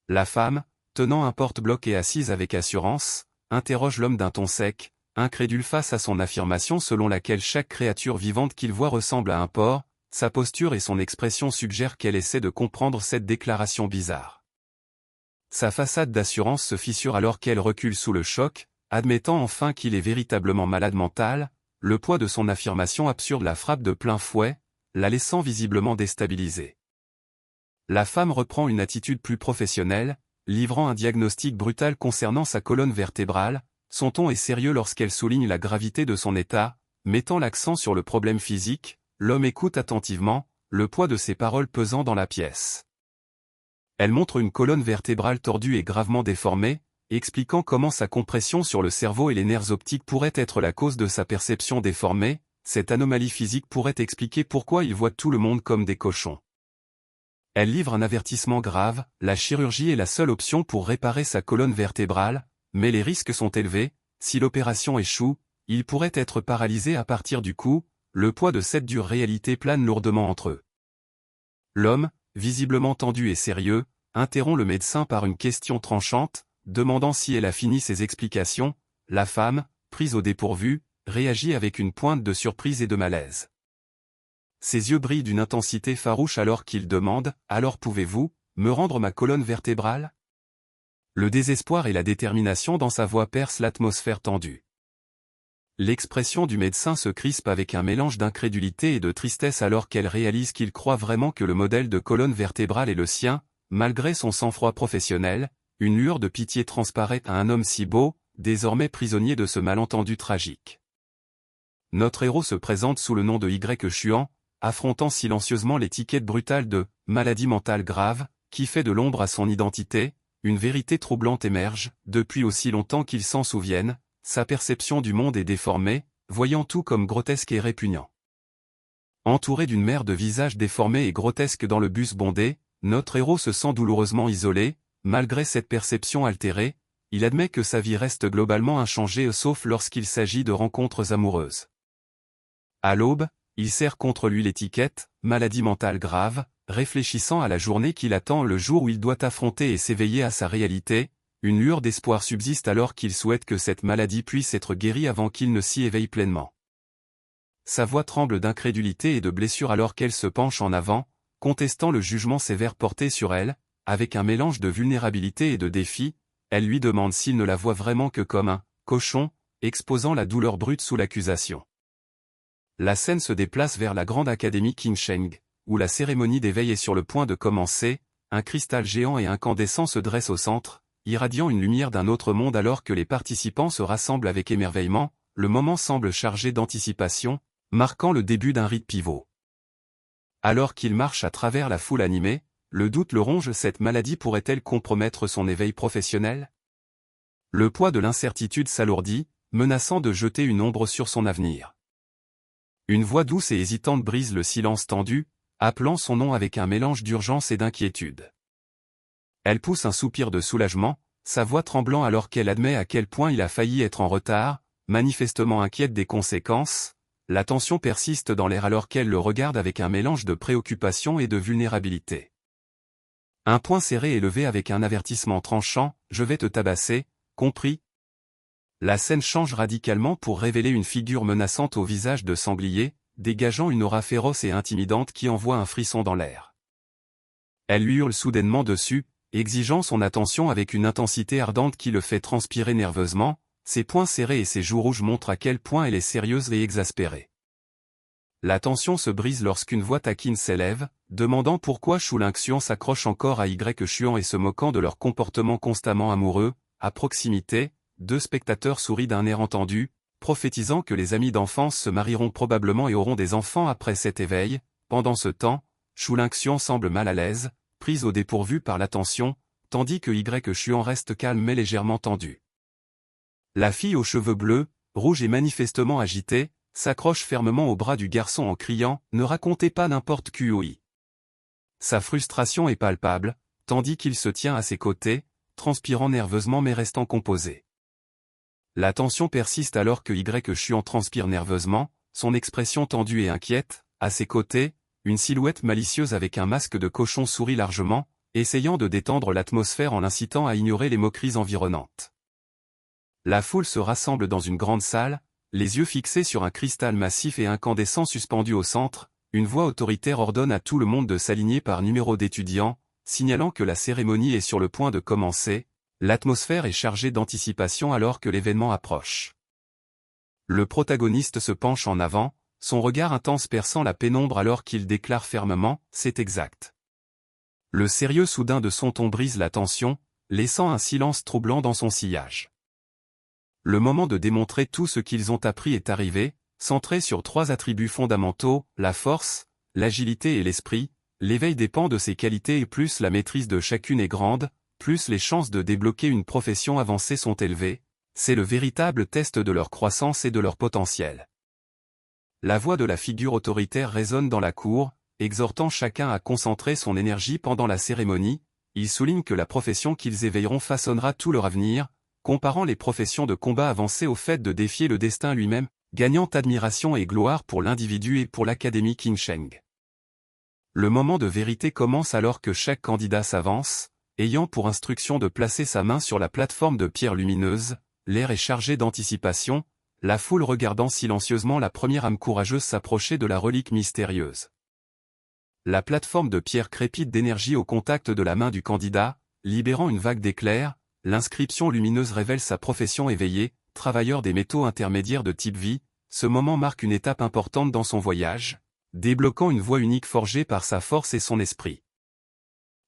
La femme, tenant un porte-bloc et assise avec assurance, interroge l'homme d'un ton sec, incrédule face à son affirmation selon laquelle chaque créature vivante qu'il voit ressemble à un porc. Sa posture et son expression suggèrent qu'elle essaie de comprendre cette déclaration bizarre. Sa façade d'assurance se fissure alors qu'elle recule sous le choc, admettant enfin qu'il est véritablement malade mental. Le poids de son affirmation absurde la frappe de plein fouet, la laissant visiblement déstabilisée. La femme reprend une attitude plus professionnelle, livrant un diagnostic brutal concernant sa colonne vertébrale. Son ton est sérieux lorsqu'elle souligne la gravité de son état, mettant l'accent sur le problème physique. L'homme écoute attentivement, le poids de ses paroles pesant dans la pièce. Elle montre une colonne vertébrale tordue et gravement déformée, expliquant comment sa compression sur le cerveau et les nerfs optiques pourrait être la cause de sa perception déformée. Cette anomalie physique pourrait expliquer pourquoi il voit tout le monde comme des cochons. Elle livre un avertissement grave, la chirurgie est la seule option pour réparer sa colonne vertébrale, mais les risques sont élevés. Si l'opération échoue, il pourrait être paralysé à partir du cou. Le poids de cette dure réalité plane lourdement entre eux. L'homme, visiblement tendu et sérieux, interrompt le médecin par une question tranchante, demandant si elle a fini ses explications. La femme, prise au dépourvu, réagit avec une pointe de surprise et de malaise. Ses yeux brillent d'une intensité farouche alors qu'il demande « Alors pouvez-vous me rendre ma colonne vertébrale ?» Le désespoir et la détermination dans sa voix percent l'atmosphère tendue. L'expression du médecin se crispe avec un mélange d'incrédulité et de tristesse alors qu'elle réalise qu'il croit vraiment que le modèle de colonne vertébrale est le sien. Malgré son sang-froid professionnel, une lueur de pitié transparaît à un homme si beau, désormais prisonnier de ce malentendu tragique. Notre héros se présente sous le nom de Y. Chuan, affrontant silencieusement l'étiquette brutale de « maladie mentale grave » qui fait de l'ombre à son identité. Une vérité troublante émerge, depuis aussi longtemps qu'il s'en souvienne, sa perception du monde est déformée, voyant tout comme grotesque et répugnant. Entouré d'une mer de visages déformés et grotesques dans le bus bondé, notre héros se sent douloureusement isolé. Malgré cette perception altérée, il admet que sa vie reste globalement inchangée sauf lorsqu'il s'agit de rencontres amoureuses. À l'aube, il serre contre lui l'étiquette « maladie mentale grave », réfléchissant à la journée qui l'attend, le jour où il doit affronter et s'éveiller à sa réalité. Une lueur d'espoir subsiste alors qu'il souhaite que cette maladie puisse être guérie avant qu'il ne s'y éveille pleinement. Sa voix tremble d'incrédulité et de blessure alors qu'elle se penche en avant, contestant le jugement sévère porté sur elle. Avec un mélange de vulnérabilité et de défi, elle lui demande s'il ne la voit vraiment que comme un « cochon », exposant la douleur brute sous l'accusation. La scène se déplace vers la grande académie Qingsheng, où la cérémonie d'éveil est sur le point de commencer. Un cristal géant et incandescent se dresse au centre, irradiant une lumière d'un autre monde alors que les participants se rassemblent avec émerveillement. Le moment semble chargé d'anticipation, marquant le début d'un rite pivot. Alors qu'il marche à travers la foule animée, le doute le ronge, cette maladie pourrait-elle compromettre son éveil professionnel? Le poids de l'incertitude s'alourdit, menaçant de jeter une ombre sur son avenir. Une voix douce et hésitante brise le silence tendu, appelant son nom avec un mélange d'urgence et d'inquiétude. Elle pousse un soupir de soulagement, sa voix tremblant alors qu'elle admet à quel point il a failli être en retard, manifestement inquiète des conséquences. La tension persiste dans l'air alors qu'elle le regarde avec un mélange de préoccupation et de vulnérabilité. Un poing serré est levé avec un avertissement tranchant, « Je vais te tabasser, compris ?» La scène change radicalement pour révéler une figure menaçante au visage de sanglier, dégageant une aura féroce et intimidante qui envoie un frisson dans l'air. Elle lui hurle soudainement dessus, exigeant son attention avec une intensité ardente qui le fait transpirer nerveusement. Ses poings serrés et ses joues rouges montrent à quel point elle est sérieuse et exaspérée. La tension se brise lorsqu'une voix taquine s'élève, demandant pourquoi Shu-Lin-Xuan s'accroche encore à Y. Chuan et se moquant de leur comportement constamment amoureux. À proximité, deux spectateurs sourient d'un air entendu, prophétisant que les amis d'enfance se marieront probablement et auront des enfants après cet éveil. Pendant ce temps, Shu-Lin-Xuan semble mal à l'aise, prise au dépourvu par l'attention, tandis que Y. Chuan reste calme mais légèrement tendu. La fille aux cheveux bleus, rouge et manifestement agitée, s'accroche fermement au bras du garçon en criant « Ne racontez pas n'importe quoi ». Sa frustration est palpable, tandis qu'il se tient à ses côtés, transpirant nerveusement mais restant composé. La tension persiste alors que Y. Chuan transpire nerveusement, son expression tendue et inquiète. À ses côtés, une silhouette malicieuse avec un masque de cochon sourit largement, essayant de détendre l'atmosphère en l'incitant à ignorer les moqueries environnantes. La foule se rassemble dans une grande salle, les yeux fixés sur un cristal massif et incandescent suspendu au centre. Une voix autoritaire ordonne à tout le monde de s'aligner par numéro d'étudiant, signalant que la cérémonie est sur le point de commencer. L'atmosphère est chargée d'anticipation alors que l'événement approche. Le protagoniste se penche en avant, son regard intense perçant la pénombre alors qu'il déclare fermement « c'est exact ». Le sérieux soudain de son ton brise la tension, laissant un silence troublant dans son sillage. Le moment de démontrer tout ce qu'ils ont appris est arrivé, centré sur 3 attributs fondamentaux, la force, l'agilité et l'esprit. L'éveil dépend de ces qualités et plus la maîtrise de chacune est grande, plus les chances de débloquer une profession avancée sont élevées. C'est le véritable test de leur croissance et de leur potentiel. La voix de la figure autoritaire résonne dans la cour, exhortant chacun à concentrer son énergie pendant la cérémonie. Il souligne que la profession qu'ils éveilleront façonnera tout leur avenir, comparant les professions de combat avancées au fait de défier le destin lui-même, gagnant admiration et gloire pour l'individu et pour l'Académie Qingsheng. Le moment de vérité commence alors que chaque candidat s'avance, ayant pour instruction de placer sa main sur la plateforme de pierre lumineuse. L'air est chargé d'anticipation, la foule regardant silencieusement la première âme courageuse s'approcher de la relique mystérieuse. La plateforme de pierre crépite d'énergie au contact de la main du candidat, libérant une vague d'éclairs. L'inscription lumineuse révèle sa profession éveillée, travailleur des métaux intermédiaires de type vie. Ce moment marque une étape importante dans son voyage, débloquant une voie unique forgée par sa force et son esprit.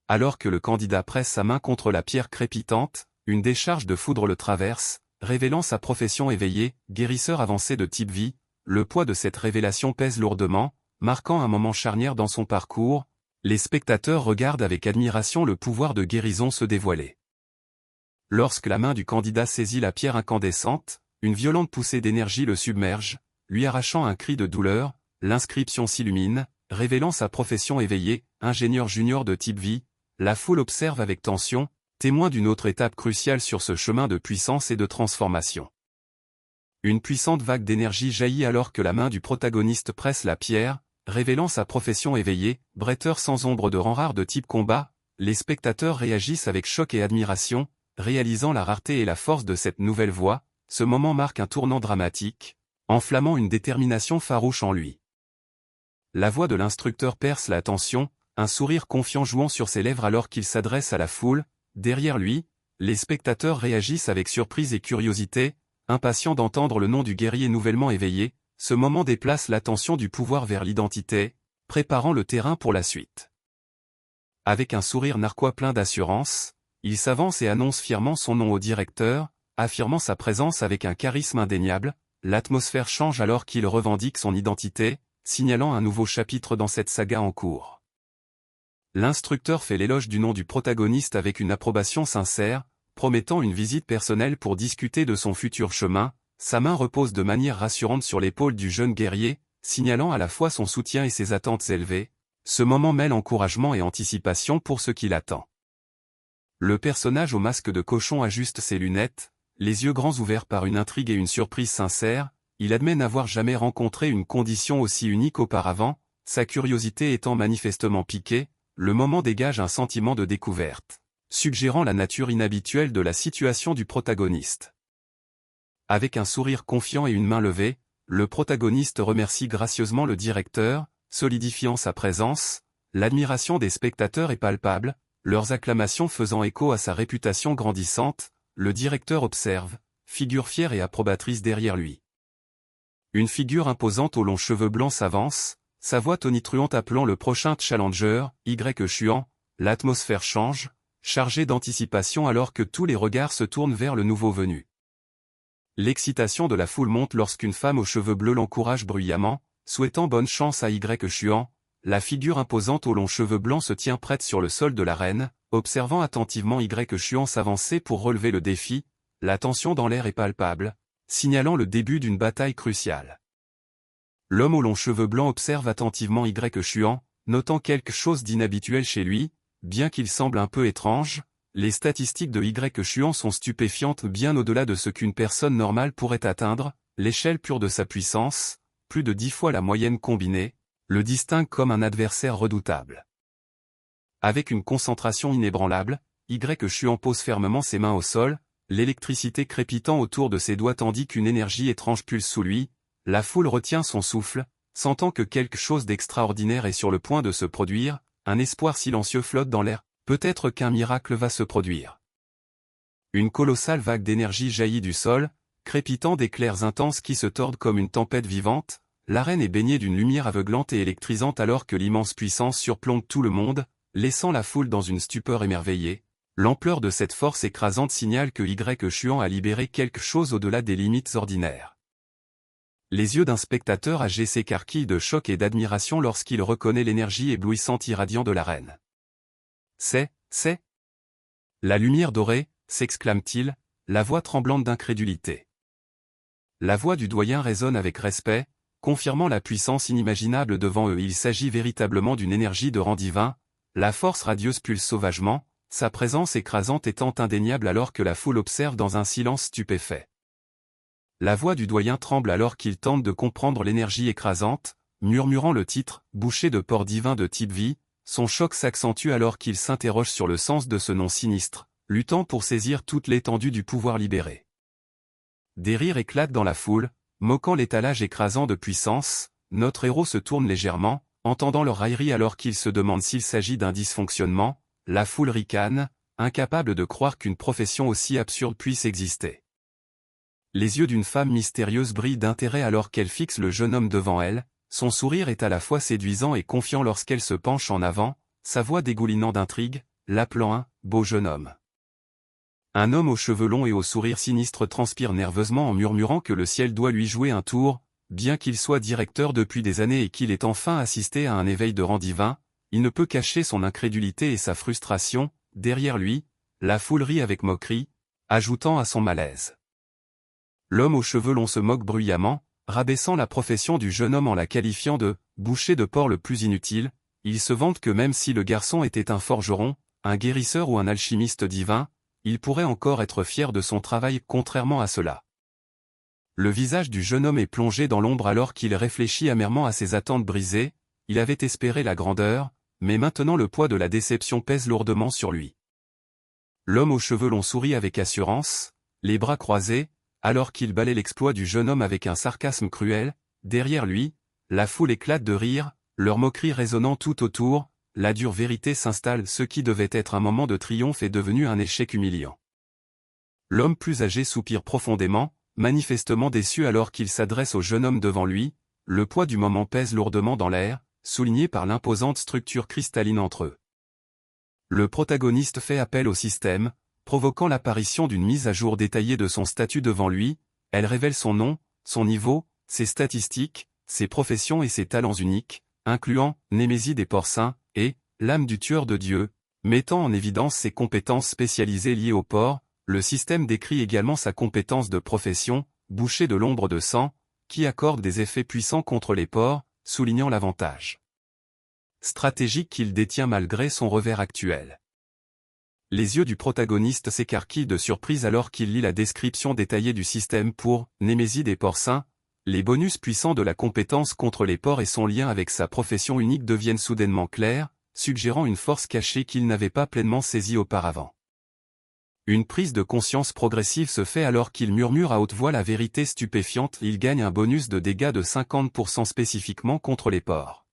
Alors que le candidat presse sa main contre la pierre crépitante, une décharge de foudre le traverse, révélant sa profession éveillée, guérisseur avancé de type vie. Le poids de cette révélation pèse lourdement, marquant un moment charnière dans son parcours. Les spectateurs regardent avec admiration le pouvoir de guérison se dévoiler. Lorsque la main du candidat saisit la pierre incandescente, une violente poussée d'énergie le submerge, lui arrachant un cri de douleur. L'inscription s'illumine, révélant sa profession éveillée, ingénieur junior de type vie. La foule observe avec tension, témoin d'une autre étape cruciale sur ce chemin de puissance et de transformation. Une puissante vague d'énergie jaillit alors que la main du protagoniste presse la pierre, révélant sa profession éveillée, bretteur sans ombre de rang rare de type combat. Les spectateurs réagissent avec choc et admiration, réalisant la rareté et la force de cette nouvelle voie. Ce moment marque un tournant dramatique, enflammant une détermination farouche en lui. La voix de l'instructeur perce la tension, un sourire confiant jouant sur ses lèvres alors qu'il s'adresse à la foule. Derrière lui, les spectateurs réagissent avec surprise et curiosité, impatients d'entendre le nom du guerrier nouvellement éveillé. Ce moment déplace l'attention du pouvoir vers l'identité, préparant le terrain pour la suite. Avec un sourire narquois plein d'assurance, il s'avance et annonce fièrement son nom au directeur, affirmant sa présence avec un charisme indéniable. L'atmosphère change alors qu'il revendique son identité, signalant un nouveau chapitre dans cette saga en cours. L'instructeur fait l'éloge du nom du protagoniste avec une approbation sincère, promettant une visite personnelle pour discuter de son futur chemin. Sa main repose de manière rassurante sur l'épaule du jeune guerrier, signalant à la fois son soutien et ses attentes élevées. Ce moment mêle encouragement et anticipation pour ce qui l'attend. Le personnage au masque de cochon ajuste ses lunettes, les yeux grands ouverts par une intrigue et une surprise sincère. Il admet n'avoir jamais rencontré une condition aussi unique auparavant, sa curiosité étant manifestement piquée. Le moment dégage un sentiment de découverte, suggérant la nature inhabituelle de la situation du protagoniste. Avec un sourire confiant et une main levée, le protagoniste remercie gracieusement le directeur, solidifiant sa présence. L'admiration des spectateurs est palpable, leurs acclamations faisant écho à sa réputation grandissante. Le directeur observe, figure fière et approbatrice derrière lui. Une figure imposante aux longs cheveux blancs s'avance, sa voix tonitruante appelant le prochain challenger, Xuan. L'atmosphère change, chargée d'anticipation alors que tous les regards se tournent vers le nouveau venu. L'excitation de la foule monte lorsqu'une femme aux cheveux bleus l'encourage bruyamment, souhaitant bonne chance à Xuan. La figure imposante aux longs cheveux blancs se tient prête sur le sol de l'arène, observant attentivement Xuan s'avancer pour relever le défi. La tension dans l'air est palpable, signalant le début d'une bataille cruciale. L'homme aux longs cheveux blancs observe attentivement Xuan, notant quelque chose d'inhabituel chez lui. Bien qu'il semble un peu étrange, les statistiques de Xuan sont stupéfiantes bien au-delà de ce qu'une personne normale pourrait atteindre. L'échelle pure de sa puissance, plus de 10 fois la moyenne combinée, le distingue comme un adversaire redoutable. Avec une concentration inébranlable, Xuan pose fermement ses mains au sol, l'électricité crépitant autour de ses doigts tandis qu'une énergie étrange pulse sous lui. La foule retient son souffle, sentant que quelque chose d'extraordinaire est sur le point de se produire, un espoir silencieux flotte dans l'air, peut-être qu'un miracle va se produire. Une colossale vague d'énergie jaillit du sol, crépitant d'éclairs intenses qui se tordent comme une tempête vivante. L'arène est baignée d'une lumière aveuglante et électrisante alors que l'immense puissance surplombe tout le monde, laissant la foule dans une stupeur émerveillée. L'ampleur de cette force écrasante signale que Xuan a libéré quelque chose au-delà des limites ordinaires. Les yeux d'un spectateur âgé s'écarquillent de choc et d'admiration lorsqu'il reconnaît l'énergie éblouissante irradiant de la reine. C'est. La lumière dorée, s'exclame-t-il, la voix tremblante d'incrédulité. La voix du doyen résonne avec respect, confirmant la puissance inimaginable devant eux. Il s'agit véritablement d'une énergie de rang divin, la force radieuse pulse sauvagement, sa présence écrasante étant indéniable alors que la foule observe dans un silence stupéfait. La voix du doyen tremble alors qu'il tente de comprendre l'énergie écrasante, murmurant le titre « Boucher de port divin de type vie », son choc s'accentue alors qu'il s'interroge sur le sens de ce nom sinistre, luttant pour saisir toute l'étendue du pouvoir libéré. Des rires éclatent dans la foule, moquant l'étalage écrasant de puissance. Notre héros se tourne légèrement, entendant leur raillerie alors qu'il se demande s'il s'agit d'un dysfonctionnement. La foule ricane, incapable de croire qu'une profession aussi absurde puisse exister. Les yeux d'une femme mystérieuse brillent d'intérêt alors qu'elle fixe le jeune homme devant elle, son sourire est à la fois séduisant et confiant lorsqu'elle se penche en avant, sa voix dégoulinant d'intrigue, l'appelant un « beau jeune homme ». Un homme aux cheveux longs et au sourire sinistre transpire nerveusement en murmurant que le ciel doit lui jouer un tour, bien qu'il soit directeur depuis des années et qu'il ait enfin assisté à un éveil de rang divin, il ne peut cacher son incrédulité et sa frustration. Derrière lui, la foule rit avec moquerie, ajoutant à son malaise. L'homme aux cheveux longs se moque bruyamment, rabaissant la profession du jeune homme en la qualifiant de « boucher de porc le plus inutile ». Il se vante que même si le garçon était un forgeron, un guérisseur ou un alchimiste divin, il pourrait encore être fier de son travail contrairement à cela. Le visage du jeune homme est plongé dans l'ombre alors qu'il réfléchit amèrement à ses attentes brisées. Il avait espéré la grandeur, mais maintenant le poids de la déception pèse lourdement sur lui. L'homme aux cheveux longs sourit avec assurance, les bras croisés, alors qu'il balaie l'exploit du jeune homme avec un sarcasme cruel. Derrière lui, la foule éclate de rire, leur moquerie résonnant tout autour. La dure vérité s'installe, ce qui devait être un moment de triomphe est devenu un échec humiliant. L'homme plus âgé soupire profondément, manifestement déçu alors qu'il s'adresse au jeune homme devant lui. Le poids du moment pèse lourdement dans l'air, souligné par l'imposante structure cristalline entre eux. Le protagoniste fait appel au système, provoquant l'apparition d'une mise à jour détaillée de son statut devant lui. Elle révèle son nom, son niveau, ses statistiques, ses professions et ses talents uniques, incluant Némésie des porcins et l'âme du tueur de Dieu, mettant en évidence ses compétences spécialisées liées au porc. Le système décrit également sa compétence de profession, boucher de l'ombre de sang, qui accorde des effets puissants contre les porcs, soulignant l'avantage stratégique qu'il détient malgré son revers actuel. Les yeux du protagoniste s'écarquillent de surprise alors qu'il lit la description détaillée du système pour Némésie des porcins. Les bonus puissants de la compétence contre les porcs et son lien avec sa profession unique deviennent soudainement clairs, suggérant une force cachée qu'il n'avait pas pleinement saisie auparavant. Une prise de conscience progressive se fait alors qu'il murmure à haute voix la vérité stupéfiante. Il gagne un bonus de dégâts de 50% spécifiquement contre les porcs.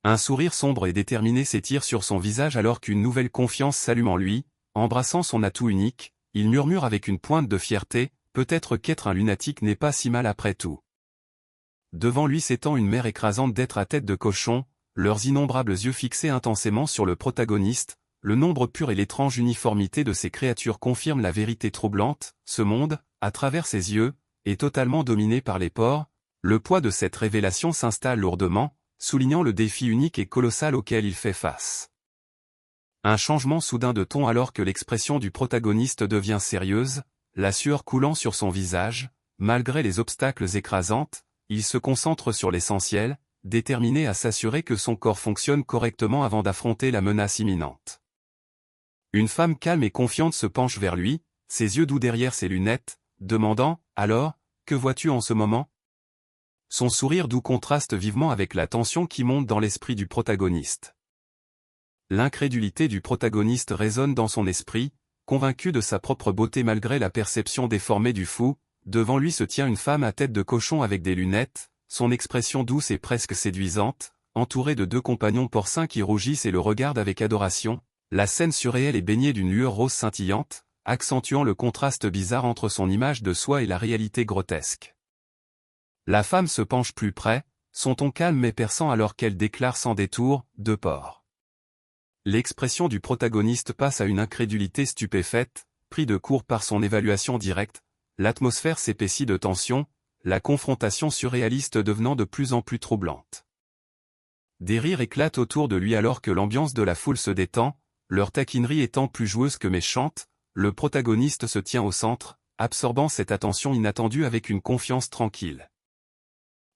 Un sourire sombre et déterminé s'étire sur son visage alors qu'une nouvelle confiance s'allume en lui. Embrassant son atout unique, il murmure avec une pointe de fierté, peut-être qu'être un lunatique n'est pas si mal après tout. Devant lui s'étend une mer écrasante d'êtres à tête de cochon, leurs innombrables yeux fixés intensément sur le protagoniste. Le nombre pur et l'étrange uniformité de ces créatures confirment la vérité troublante. Ce monde, à travers ses yeux, est totalement dominé par les porcs. Le poids de cette révélation s'installe lourdement, soulignant le défi unique et colossal auquel il fait face. Un changement soudain de ton alors que l'expression du protagoniste devient sérieuse, la sueur coulant sur son visage. Malgré les obstacles écrasantes, il se concentre sur l'essentiel, déterminé à s'assurer que son corps fonctionne correctement avant d'affronter la menace imminente. Une femme calme et confiante se penche vers lui, ses yeux doux derrière ses lunettes, demandant « Alors, que vois-tu en ce moment ?» Son sourire doux contraste vivement avec la tension qui monte dans l'esprit du protagoniste. L'incrédulité du protagoniste résonne dans son esprit, convaincu de sa propre beauté malgré la perception déformée du fou. Devant lui se tient une femme à tête de cochon avec des lunettes, son expression douce et presque séduisante, entourée de deux compagnons porcins qui rougissent et le regardent avec adoration. La scène surréelle est baignée d'une lueur rose scintillante, accentuant le contraste bizarre entre son image de soi et la réalité grotesque. La femme se penche plus près, son ton calme mais perçant alors qu'elle déclare sans détour, « de porc ». L'expression du protagoniste passe à une incrédulité stupéfaite, pris de court par son évaluation directe. L'atmosphère s'épaissit de tension, la confrontation surréaliste devenant de plus en plus troublante. Des rires éclatent autour de lui alors que l'ambiance de la foule se détend, leur taquinerie étant plus joueuse que méchante, le protagoniste se tient au centre, absorbant cette attention inattendue avec une confiance tranquille.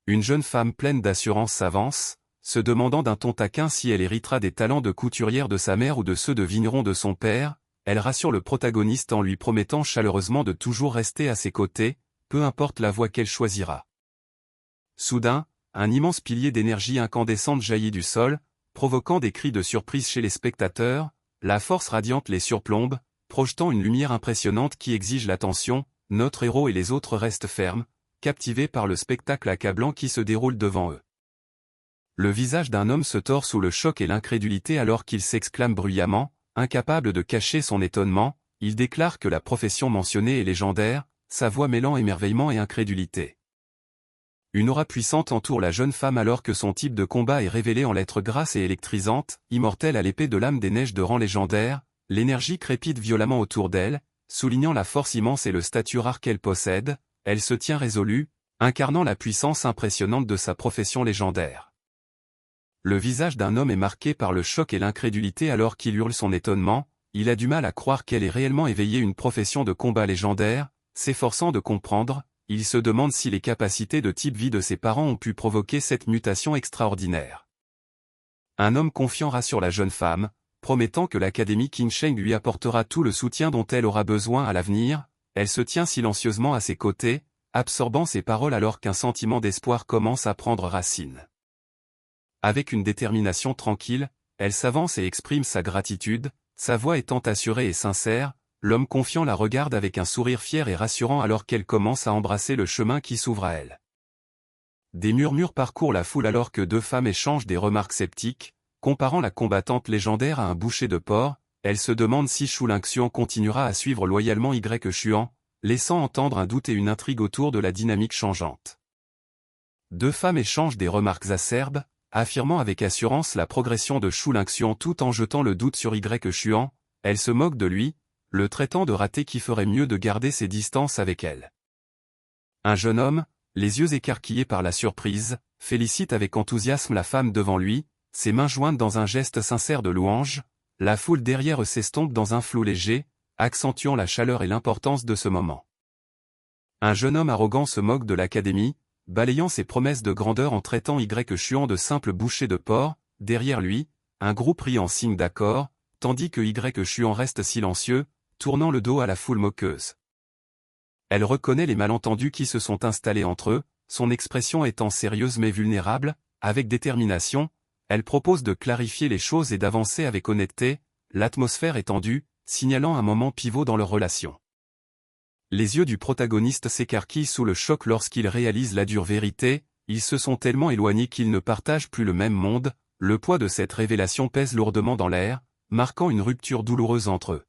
Une jeune femme pleine d'assurance s'avance, se demandant d'un ton taquin si elle héritera des talents de couturière de sa mère ou de ceux de vigneron de son père. Elle rassure le protagoniste en lui promettant chaleureusement de toujours rester à ses côtés, peu importe la voie qu'elle choisira. Soudain, un immense pilier d'énergie incandescente jaillit du sol, provoquant des cris de surprise chez les spectateurs. La force radiante les surplombe, projetant une lumière impressionnante qui exige l'attention. Notre héros et les autres restent fermes, captivés par le spectacle accablant qui se déroule devant eux. Le visage d'un homme se tord sous le choc et l'incrédulité alors qu'il s'exclame bruyamment. Incapable de cacher son étonnement, il déclare que la profession mentionnée est légendaire, sa voix mêlant émerveillement et incrédulité. Une aura puissante entoure la jeune femme alors que son type de combat est révélé en lettres grasses et électrisantes, immortelle à l'épée de lame des neiges de rang légendaire. L'énergie crépite violemment autour d'elle, soulignant la force immense et le statut rare qu'elle possède. Elle se tient résolue, incarnant la puissance impressionnante de sa profession légendaire. Le visage d'un homme est marqué par le choc et l'incrédulité alors qu'il hurle son étonnement. Il a du mal à croire qu'elle ait réellement éveillé une profession de combat légendaire. S'efforçant de comprendre, il se demande si les capacités de type vie de ses parents ont pu provoquer cette mutation extraordinaire. Un homme confiant rassure la jeune femme, promettant que l'Académie Qingsheng lui apportera tout le soutien dont elle aura besoin à l'avenir. Elle se tient silencieusement à ses côtés, absorbant ses paroles alors qu'un sentiment d'espoir commence à prendre racine. Avec une détermination tranquille, elle s'avance et exprime sa gratitude, sa voix étant assurée et sincère. L'homme confiant la regarde avec un sourire fier et rassurant alors qu'elle commence à embrasser le chemin qui s'ouvre à elle. Des murmures parcourent la foule alors que deux femmes échangent des remarques sceptiques, comparant la combattante légendaire à un boucher de porc. Elle se demande si Shu Lingxian continuera à suivre loyalement Xuan, laissant entendre un doute et une intrigue autour de la dynamique changeante. Deux femmes échangent des remarques acerbes, affirmant avec assurance la progression de Shu Lingxian tout en jetant le doute sur Xuan. Elle se moque de lui, le traitant de raté qui ferait mieux de garder ses distances avec elle. Un jeune homme, les yeux écarquillés par la surprise, félicite avec enthousiasme la femme devant lui, ses mains jointes dans un geste sincère de louange. La foule derrière eux s'estompe dans un flot léger, accentuant la chaleur et l'importance de ce moment. Un jeune homme arrogant se moque de l'Académie, balayant ses promesses de grandeur en traitant Xuan de simple boucher de porc. Derrière lui, un groupe rit en signe d'accord, tandis que Xuan reste silencieux, tournant le dos à la foule moqueuse. Elle reconnaît les malentendus qui se sont installés entre eux, son expression étant sérieuse mais vulnérable. Avec détermination, elle propose de clarifier les choses et d'avancer avec honnêteté. L'atmosphère est tendue, signalant un moment pivot dans leur relation. Les yeux du protagoniste s'écarquillent sous le choc lorsqu'il réalise la dure vérité. Ils se sont tellement éloignés qu'ils ne partagent plus le même monde. Le poids de cette révélation pèse lourdement dans l'air, marquant une rupture douloureuse entre eux.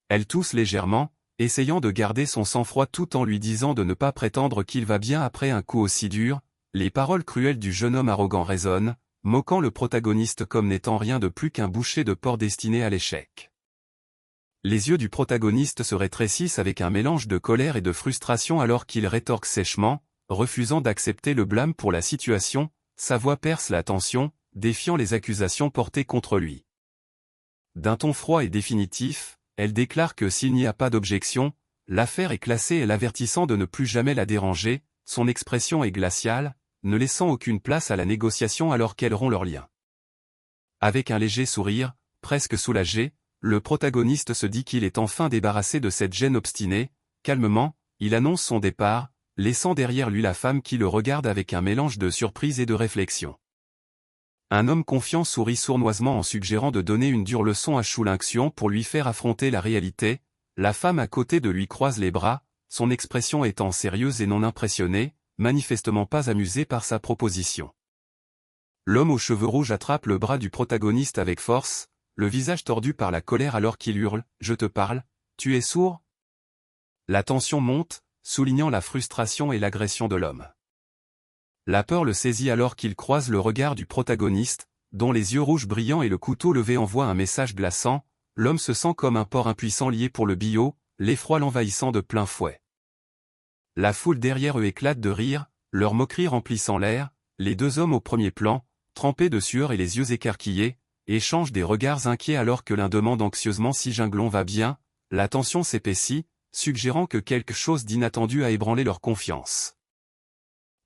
Elle tousse légèrement, essayant de garder son sang-froid tout en lui disant de ne pas prétendre qu'il va bien après un coup aussi dur. Les paroles cruelles du jeune homme arrogant résonnent, moquant le protagoniste comme n'étant rien de plus qu'un boucher de porc destiné à l'échec. Les yeux du protagoniste se rétrécissent avec un mélange de colère et de frustration alors qu'il rétorque sèchement, refusant d'accepter le blâme pour la situation. Sa voix perce la tension, défiant les accusations portées contre lui. D'un ton froid et définitif, elle déclare que s'il n'y a pas d'objection, l'affaire est classée et l'avertissant de ne plus jamais la déranger. Son expression est glaciale, ne laissant aucune place à la négociation alors qu'elles rompt leur lien. Avec un léger sourire, presque soulagé, le protagoniste se dit qu'il est enfin débarrassé de cette gêne obstinée. Calmement, il annonce son départ, laissant derrière lui la femme qui le regarde avec un mélange de surprise et de réflexion. Un homme confiant sourit sournoisement en suggérant de donner une dure leçon à Shu-Lingxian pour lui faire affronter la réalité. La femme à côté de lui croise les bras, son expression étant sérieuse et non impressionnée, manifestement pas amusée par sa proposition. L'homme aux cheveux rouges attrape le bras du protagoniste avec force, le visage tordu par la colère alors qu'il hurle « Je te parle, tu es sourd ?» La tension monte, soulignant la frustration et l'agression de l'homme. La peur le saisit alors qu'il croise le regard du protagoniste, dont les yeux rouges brillants et le couteau levé envoient un message glaçant. L'homme se sent comme un porc impuissant lié pour le billot, l'effroi l'envahissant de plein fouet. La foule derrière eux éclate de rire, leur moquerie remplissant l'air, les deux hommes au premier plan, trempés de sueur et les yeux écarquillés, échangent des regards inquiets alors que l'un demande anxieusement si Jinglong va bien. La tension s'épaissit, suggérant que quelque chose d'inattendu a ébranlé leur confiance.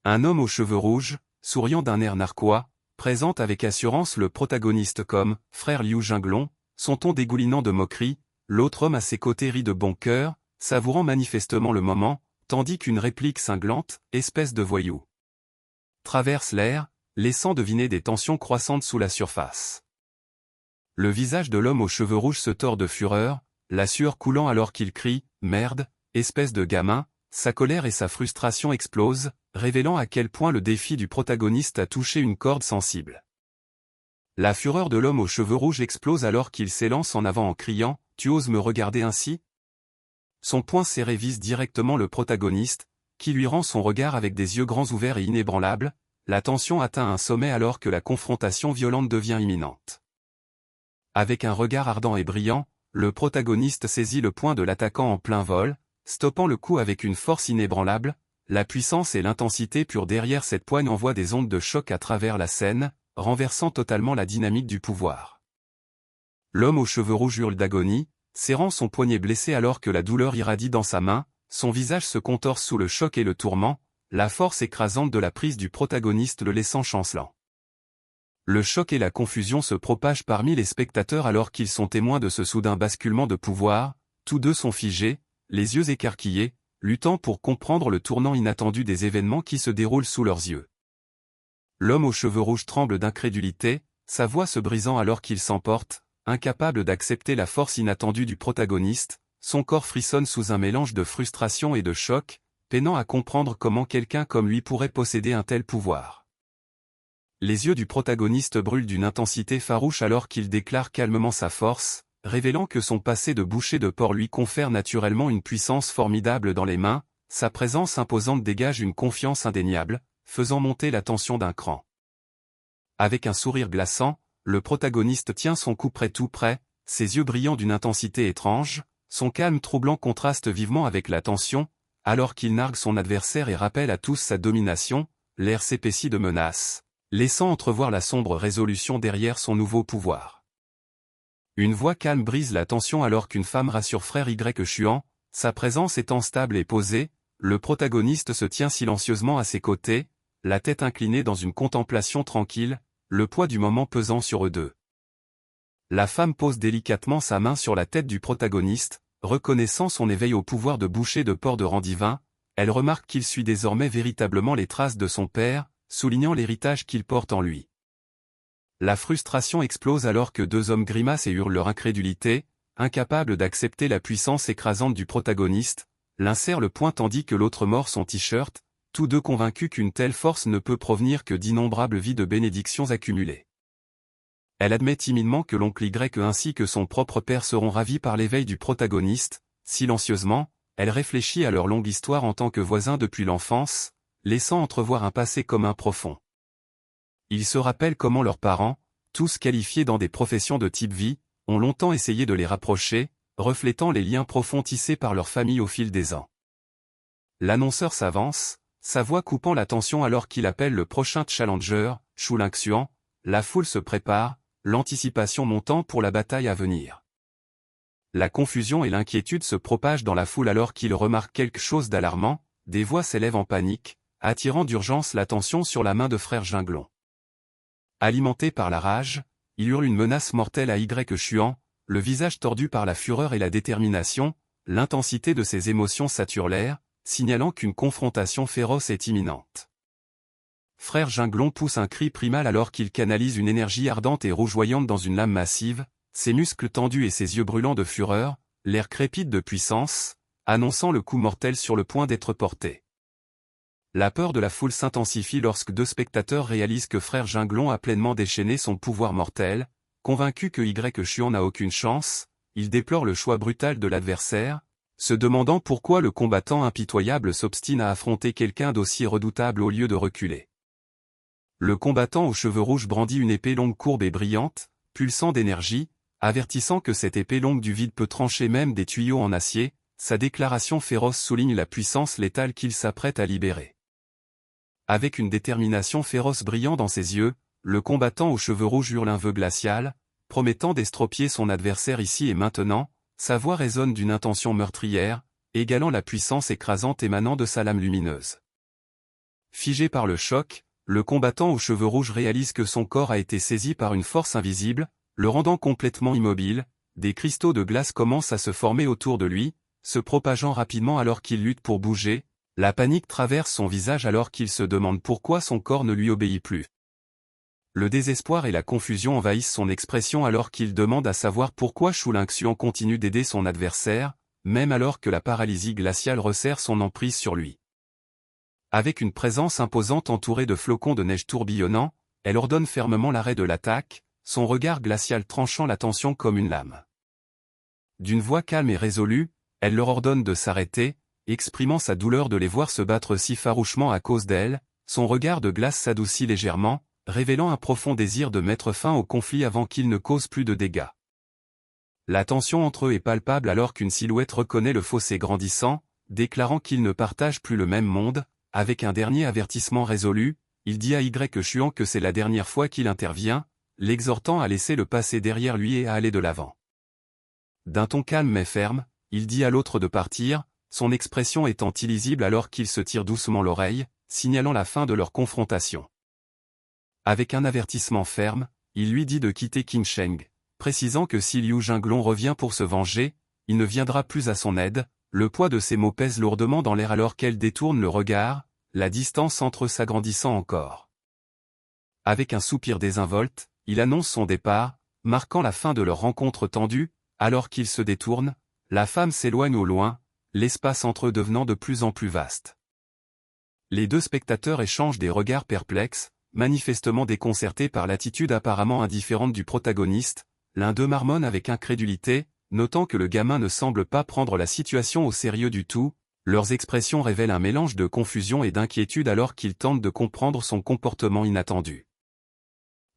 Un homme aux cheveux rouges, souriant d'un air narquois, présente avec assurance le protagoniste comme « frère Liu Jinglong », son ton dégoulinant de moquerie. L'autre homme à ses côtés rit de bon cœur, savourant manifestement le moment, tandis qu'une réplique cinglante, « espèce de voyou », traverse l'air, laissant deviner des tensions croissantes sous la surface. Le visage de l'homme aux cheveux rouges se tord de fureur, la sueur coulant alors qu'il crie « Merde, espèce de gamin », sa colère et sa frustration explosent, révélant à quel point le défi du protagoniste a touché une corde sensible. La fureur de l'homme aux cheveux rouges explose alors qu'il s'élance en avant en criant « Tu oses me regarder ainsi ?» Son poing serré vise directement le protagoniste, qui lui rend son regard avec des yeux grands ouverts et inébranlables. La tension atteint un sommet alors que la confrontation violente devient imminente. Avec un regard ardent et brillant, le protagoniste saisit le poing de l'attaquant en plein vol, stoppant le coup avec une force inébranlable. La puissance et l'intensité pure derrière cette poigne envoient des ondes de choc à travers la scène, renversant totalement la dynamique du pouvoir. L'homme aux cheveux rouges hurle d'agonie, serrant son poignet blessé alors que la douleur irradie dans sa main, son visage se contorse sous le choc et le tourment, la force écrasante de la prise du protagoniste le laissant chancelant. Le choc et la confusion se propagent parmi les spectateurs alors qu'ils sont témoins de ce soudain basculement de pouvoir. Tous deux sont figés, les yeux écarquillés, luttant pour comprendre le tournant inattendu des événements qui se déroulent sous leurs yeux. L'homme aux cheveux rouges tremble d'incrédulité, sa voix se brisant alors qu'il s'emporte, incapable d'accepter la force inattendue du protagoniste. Son corps frissonne sous un mélange de frustration et de choc, peinant à comprendre comment quelqu'un comme lui pourrait posséder un tel pouvoir. Les yeux du protagoniste brûlent d'une intensité farouche alors qu'il déclare calmement sa force, révélant que son passé de boucher de porc lui confère naturellement une puissance formidable dans les mains. Sa présence imposante dégage une confiance indéniable, faisant monter la tension d'un cran. Avec un sourire glaçant, le protagoniste tient son coup tout près, ses yeux brillants d'une intensité étrange, son calme troublant contraste vivement avec la tension, alors qu'il nargue son adversaire et rappelle à tous sa domination. L'air s'épaissit de menace, laissant entrevoir la sombre résolution derrière son nouveau pouvoir. Une voix calme brise la tension alors qu'une femme rassure frère Xuan, sa présence étant stable et posée. Le protagoniste se tient silencieusement à ses côtés, la tête inclinée dans une contemplation tranquille, le poids du moment pesant sur eux deux. La femme pose délicatement sa main sur la tête du protagoniste, reconnaissant son éveil au pouvoir de boucher de porc de rang divin. Elle remarque qu'il suit désormais véritablement les traces de son père, soulignant l'héritage qu'il porte en lui. La frustration explose alors que deux hommes grimacent et hurlent leur incrédulité, incapables d'accepter la puissance écrasante du protagoniste. L'un serre le poing tandis que l'autre mord son t-shirt, tous deux convaincus qu'une telle force ne peut provenir que d'innombrables vies de bénédictions accumulées. Elle admet timidement que l'oncle Y ainsi que son propre père seront ravis par l'éveil du protagoniste. Silencieusement, elle réfléchit à leur longue histoire en tant que voisins depuis l'enfance, laissant entrevoir un passé commun profond. Ils se rappellent comment leurs parents, tous qualifiés dans des professions de type vie, ont longtemps essayé de les rapprocher, reflétant les liens profonds tissés par leur famille au fil des ans. L'annonceur s'avance, sa voix coupant la tension alors qu'il appelle le prochain challenger, Shu-Lingxian. La foule se prépare, l'anticipation montant pour la bataille à venir. La confusion et l'inquiétude se propagent dans la foule alors qu'il remarque quelque chose d'alarmant. Des voix s'élèvent en panique, attirant d'urgence l'attention sur la main de frère Jinglong. Alimenté par la rage, il hurle une menace mortelle à Xuan, le visage tordu par la fureur et la détermination. L'intensité de ses émotions sature l'air, signalant qu'une confrontation féroce est imminente. Frère Ginglon pousse un cri primal alors qu'il canalise une énergie ardente et rougeoyante dans une lame massive, ses muscles tendus et ses yeux brûlants de fureur, l'air crépite de puissance, annonçant le coup mortel sur le point d'être porté. La peur de la foule s'intensifie lorsque deux spectateurs réalisent que Frère Ginglon a pleinement déchaîné son pouvoir mortel, convaincu que Xuan n'a aucune chance, il déplore le choix brutal de l'adversaire, se demandant pourquoi le combattant impitoyable s'obstine à affronter quelqu'un d'aussi redoutable au lieu de reculer. Le combattant aux cheveux rouges brandit une épée longue courbe et brillante, pulsant d'énergie, avertissant que cette épée longue du vide peut trancher même des tuyaux en acier, sa déclaration féroce souligne la puissance létale qu'il s'apprête à libérer. Avec une détermination féroce brillant dans ses yeux, le combattant aux cheveux rouges hurle un vœu glacial, promettant d'estropier son adversaire ici et maintenant, sa voix résonne d'une intention meurtrière, égalant la puissance écrasante émanant de sa lame lumineuse. Figé par le choc, le combattant aux cheveux rouges réalise que son corps a été saisi par une force invisible, le rendant complètement immobile, des cristaux de glace commencent à se former autour de lui, se propageant rapidement alors qu'il lutte pour bouger, la panique traverse son visage alors qu'il se demande pourquoi son corps ne lui obéit plus. Le désespoir et la confusion envahissent son expression alors qu'il demande à savoir pourquoi Xuan continue d'aider son adversaire, même alors que la paralysie glaciale resserre son emprise sur lui. Avec une présence imposante entourée de flocons de neige tourbillonnants, elle ordonne fermement l'arrêt de l'attaque, son regard glacial tranchant la tension comme une lame. D'une voix calme et résolue, elle leur ordonne de s'arrêter, exprimant sa douleur de les voir se battre si farouchement à cause d'elle, son regard de glace s'adoucit légèrement, révélant un profond désir de mettre fin au conflit avant qu'il ne cause plus de dégâts. La tension entre eux est palpable alors qu'une silhouette reconnaît le fossé grandissant, déclarant qu'ils ne partagent plus le même monde, avec un dernier avertissement résolu, il dit à Xuan que c'est la dernière fois qu'il intervient, l'exhortant à laisser le passé derrière lui et à aller de l'avant. D'un ton calme mais ferme, il dit à l'autre de partir, son expression étant illisible alors qu'il se tire doucement l'oreille, signalant la fin de leur confrontation. Avec un avertissement ferme, il lui dit de quitter Qingsheng, précisant que si Liu Ginglong revient pour se venger, il ne viendra plus à son aide, le poids de ses mots pèse lourdement dans l'air alors qu'elle détourne le regard, la distance entre eux s'agrandissant encore. Avec un soupir désinvolte, il annonce son départ, marquant la fin de leur rencontre tendue, alors qu'il se détourne, la femme s'éloigne au loin, l'espace entre eux devenant de plus en plus vaste. Les deux spectateurs échangent des regards perplexes, manifestement déconcertés par l'attitude apparemment indifférente du protagoniste, l'un d'eux marmonne avec incrédulité, notant que le gamin ne semble pas prendre la situation au sérieux du tout, leurs expressions révèlent un mélange de confusion et d'inquiétude alors qu'ils tentent de comprendre son comportement inattendu.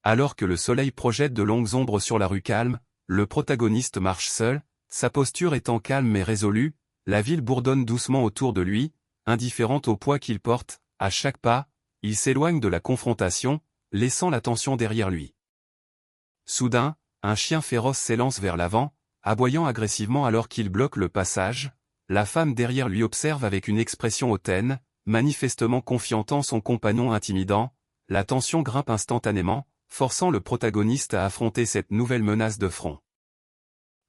Alors que le soleil projette de longues ombres sur la rue calme, le protagoniste marche seul, sa posture étant calme mais résolue, la ville bourdonne doucement autour de lui, indifférente au poids qu'il porte, à chaque pas, il s'éloigne de la confrontation, laissant la tension derrière lui. Soudain, un chien féroce s'élance vers l'avant, aboyant agressivement alors qu'il bloque le passage, la femme derrière lui observe avec une expression hautaine, manifestement confiantant son compagnon intimidant, la tension grimpe instantanément, forçant le protagoniste à affronter cette nouvelle menace de front.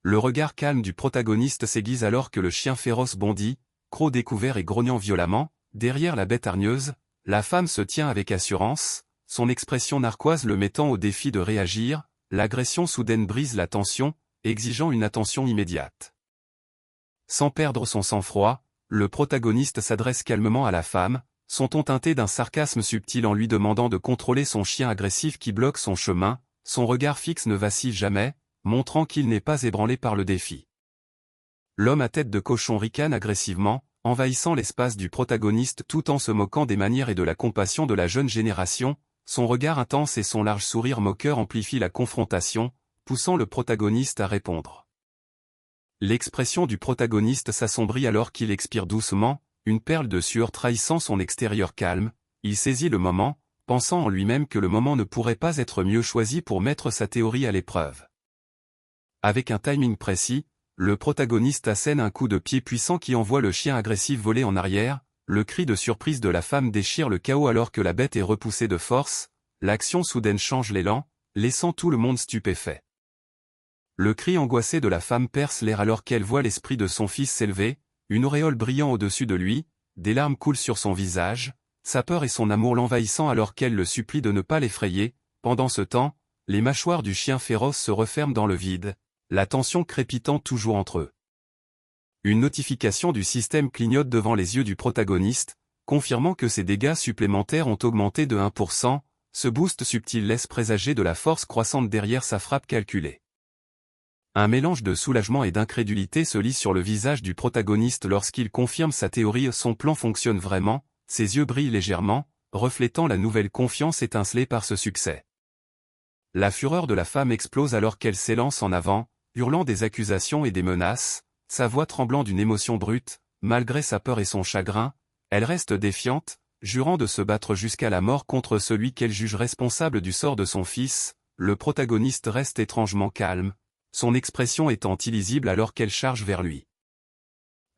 Le regard calme du protagoniste s'aiguise alors que le chien féroce bondit, croc découvert et grognant violemment, derrière la bête hargneuse, la femme se tient avec assurance, son expression narquoise le mettant au défi de réagir, l'agression soudaine brise la tension, exigeant une attention immédiate. Sans perdre son sang-froid, le protagoniste s'adresse calmement à la femme, son ton teinté d'un sarcasme subtil en lui demandant de contrôler son chien agressif qui bloque son chemin, son regard fixe ne vacille jamais, montrant qu'il n'est pas ébranlé par le défi. L'homme à tête de cochon ricane agressivement, envahissant l'espace du protagoniste tout en se moquant des manières et de la compassion de la jeune génération, son regard intense et son large sourire moqueur amplifient la confrontation, poussant le protagoniste à répondre. L'expression du protagoniste s'assombrit alors qu'il expire doucement, une perle de sueur trahissant son extérieur calme, il saisit le moment, pensant en lui-même que le moment ne pourrait pas être mieux choisi pour mettre sa théorie à l'épreuve. Avec un timing précis, le protagoniste assène un coup de pied puissant qui envoie le chien agressif voler en arrière, le cri de surprise de la femme déchire le chaos alors que la bête est repoussée de force, l'action soudaine change l'élan, laissant tout le monde stupéfait. Le cri angoissé de la femme perce l'air alors qu'elle voit l'esprit de son fils s'élever, une auréole brillant au-dessus de lui, des larmes coulent sur son visage, sa peur et son amour l'envahissant alors qu'elle le supplie de ne pas l'effrayer. Pendant ce temps, les mâchoires du chien féroce se referment dans le vide, la tension crépitant toujours entre eux. Une notification du système clignote devant les yeux du protagoniste, confirmant que ses dégâts supplémentaires ont augmenté de 1%, ce boost subtil laisse présager de la force croissante derrière sa frappe calculée. Un mélange de soulagement et d'incrédulité se lit sur le visage du protagoniste lorsqu'il confirme sa théorie. Son plan fonctionne vraiment, ses yeux brillent légèrement, reflétant la nouvelle confiance étincelée par ce succès. La fureur de la femme explose alors qu'elle s'élance en avant, hurlant des accusations et des menaces, sa voix tremblant d'une émotion brute. Malgré sa peur et son chagrin, elle reste défiante, jurant de se battre jusqu'à la mort contre celui qu'elle juge responsable du sort de son fils. Le protagoniste reste étrangement calme, son expression étant illisible alors qu'elle charge vers lui.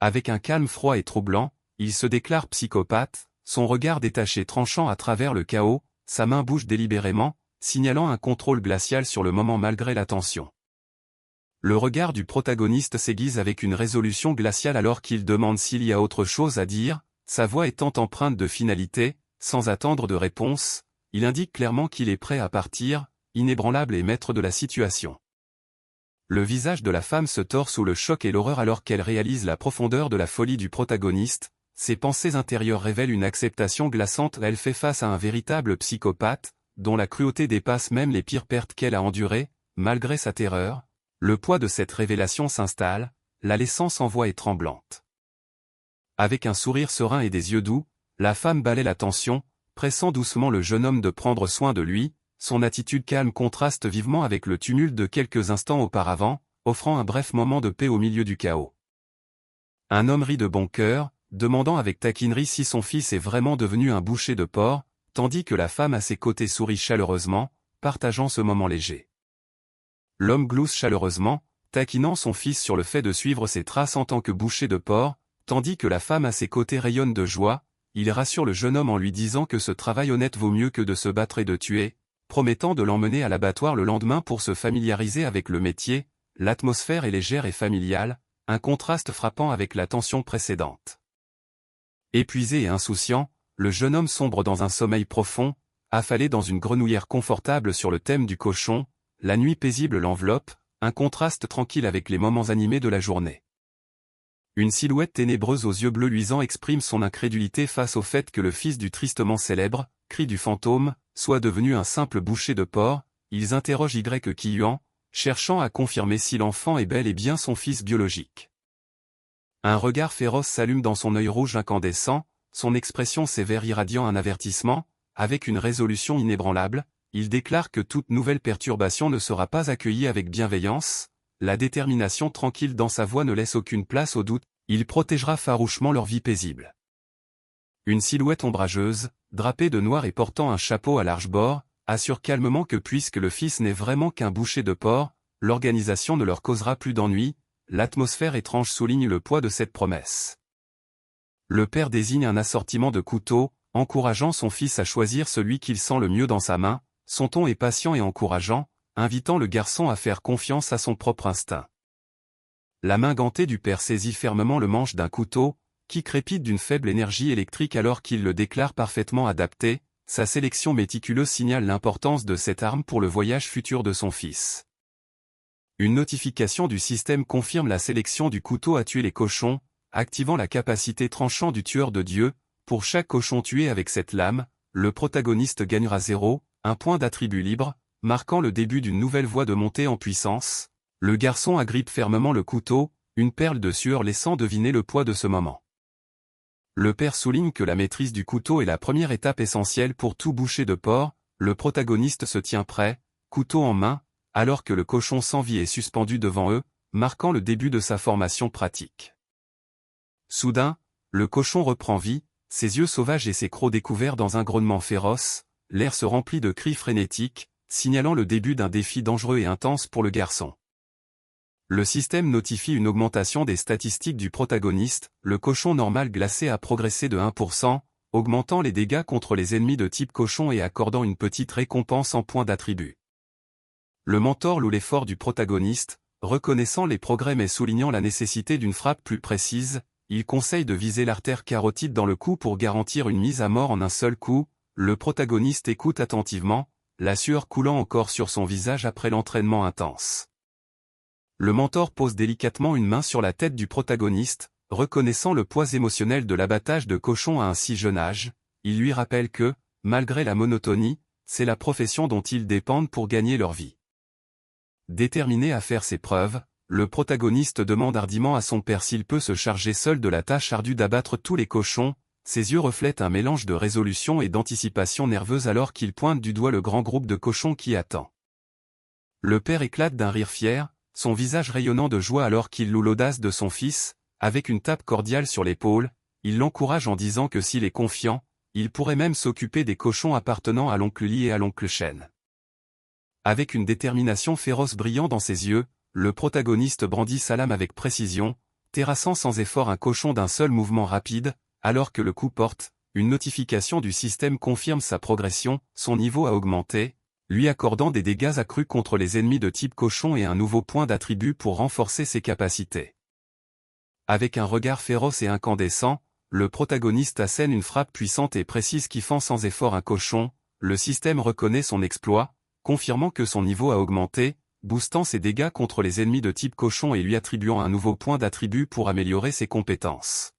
Avec un calme froid et troublant, il se déclare psychopathe, son regard détaché tranchant à travers le chaos, sa main bouge délibérément, signalant un contrôle glacial sur le moment malgré la tension. Le regard du protagoniste s'aiguise avec une résolution glaciale alors qu'il demande s'il y a autre chose à dire, sa voix étant empreinte de finalité. Sans attendre de réponse, il indique clairement qu'il est prêt à partir, inébranlable et maître de la situation. Le visage de la femme se tord sous le choc et l'horreur alors qu'elle réalise la profondeur de la folie du protagoniste. Ses pensées intérieures révèlent une acceptation glaçante. Elle fait face à un véritable psychopathe, dont la cruauté dépasse même les pires pertes qu'elle a endurées. Malgré sa terreur, le poids de cette révélation s'installe, la laissant sans voix et tremblante. Avec un sourire serein et des yeux doux, la femme balaie la tension, pressant doucement le jeune homme de prendre soin de lui. Son attitude calme contraste vivement avec le tumulte de quelques instants auparavant, offrant un bref moment de paix au milieu du chaos. Un homme rit de bon cœur, demandant avec taquinerie si son fils est vraiment devenu un boucher de porc, tandis que la femme à ses côtés sourit chaleureusement, partageant ce moment léger. L'homme glousse chaleureusement, taquinant son fils sur le fait de suivre ses traces en tant que boucher de porc, tandis que la femme à ses côtés rayonne de joie. Il rassure le jeune homme en lui disant que ce travail honnête vaut mieux que de se battre et de tuer, promettant de l'emmener à l'abattoir le lendemain pour se familiariser avec le métier. L'atmosphère est légère et familiale, un contraste frappant avec la tension précédente. Épuisé et insouciant, le jeune homme sombre dans un sommeil profond, affalé dans une grenouillère confortable sur le thème du cochon. La nuit paisible l'enveloppe, un contraste tranquille avec les moments animés de la journée. Une silhouette ténébreuse aux yeux bleus luisants exprime son incrédulité face au fait que le fils du tristement célèbre, cri du fantôme, soit devenu un simple boucher de porc. Ils interrogent Yuan, cherchant à confirmer si l'enfant est bel et bien son fils biologique. Un regard féroce s'allume dans son œil rouge incandescent, son expression sévère irradiant un avertissement. Avec une résolution inébranlable, il déclare que toute nouvelle perturbation ne sera pas accueillie avec bienveillance. La détermination tranquille dans sa voix ne laisse aucune place au doute, il protégera farouchement leur vie paisible. Une silhouette ombrageuse, drapée de noir et portant un chapeau à large bord, assure calmement que puisque le fils n'est vraiment qu'un boucher de porc, l'organisation ne leur causera plus d'ennui. L'atmosphère étrange souligne le poids de cette promesse. Le père désigne un assortiment de couteaux, encourageant son fils à choisir celui qu'il sent le mieux dans sa main. Son ton est patient et encourageant, invitant le garçon à faire confiance à son propre instinct. La main gantée du père saisit fermement le manche d'un couteau, qui crépite d'une faible énergie électrique alors qu'il le déclare parfaitement adapté. Sa sélection méticuleuse signale l'importance de cette arme pour le voyage futur de son fils. Une notification du système confirme la sélection du couteau à tuer les cochons, activant la capacité tranchant du tueur de Dieu. Pour chaque cochon tué avec cette lame, le protagoniste gagnera 0, un point d'attribut libre, marquant le début d'une nouvelle voie de montée en puissance. Le garçon agrippe fermement le couteau, une perle de sueur laissant deviner le poids de ce moment. Le père souligne que la maîtrise du couteau est la première étape essentielle pour tout boucher de porc. Le protagoniste se tient prêt, couteau en main, alors que le cochon sans vie est suspendu devant eux, marquant le début de sa formation pratique. Soudain, le cochon reprend vie, ses yeux sauvages et ses crocs découverts dans un grognement féroce. L'air se remplit de cris frénétiques, signalant le début d'un défi dangereux et intense pour le garçon. Le système notifie une augmentation des statistiques du protagoniste. Le cochon normal glacé a progressé de 1%, augmentant les dégâts contre les ennemis de type cochon et accordant une petite récompense en points d'attribut. Le mentor loue l'effort du protagoniste, reconnaissant les progrès mais soulignant la nécessité d'une frappe plus précise. il conseille de viser l'artère carotide dans le cou pour garantir une mise à mort en un seul coup. Le protagoniste écoute attentivement, la sueur coulant encore sur son visage après l'entraînement intense. Le mentor pose délicatement une main sur la tête du protagoniste, reconnaissant le poids émotionnel de l'abattage de cochons à un si jeune âge. Il lui rappelle que, malgré la monotonie, c'est la profession dont ils dépendent pour gagner leur vie. Déterminé à faire ses preuves, le protagoniste demande hardiment à son père s'il peut se charger seul de la tâche ardue d'abattre tous les cochons. Ses yeux reflètent un mélange de résolution et d'anticipation nerveuse alors qu'il pointe du doigt le grand groupe de cochons qui attend. Le père éclate d'un rire fier, son visage rayonnant de joie alors qu'il loue l'audace de son fils. Avec une tape cordiale sur l'épaule, il l'encourage en disant que s'il est confiant, il pourrait même s'occuper des cochons appartenant à l'oncle Lee et à l'oncle Shen. Avec une détermination féroce brillant dans ses yeux, le protagoniste brandit sa lame avec précision, terrassant sans effort un cochon d'un seul mouvement rapide. Alors que le coup porte, une notification du système confirme sa progression, son niveau a augmenté, lui accordant des dégâts accrus contre les ennemis de type cochon et un nouveau point d'attribut pour renforcer ses capacités. Avec un regard féroce et incandescent, le protagoniste assène une frappe puissante et précise qui fend sans effort un cochon. Le système reconnaît son exploit, confirmant que son niveau a augmenté, boostant ses dégâts contre les ennemis de type cochon et lui attribuant un nouveau point d'attribut pour améliorer ses compétences.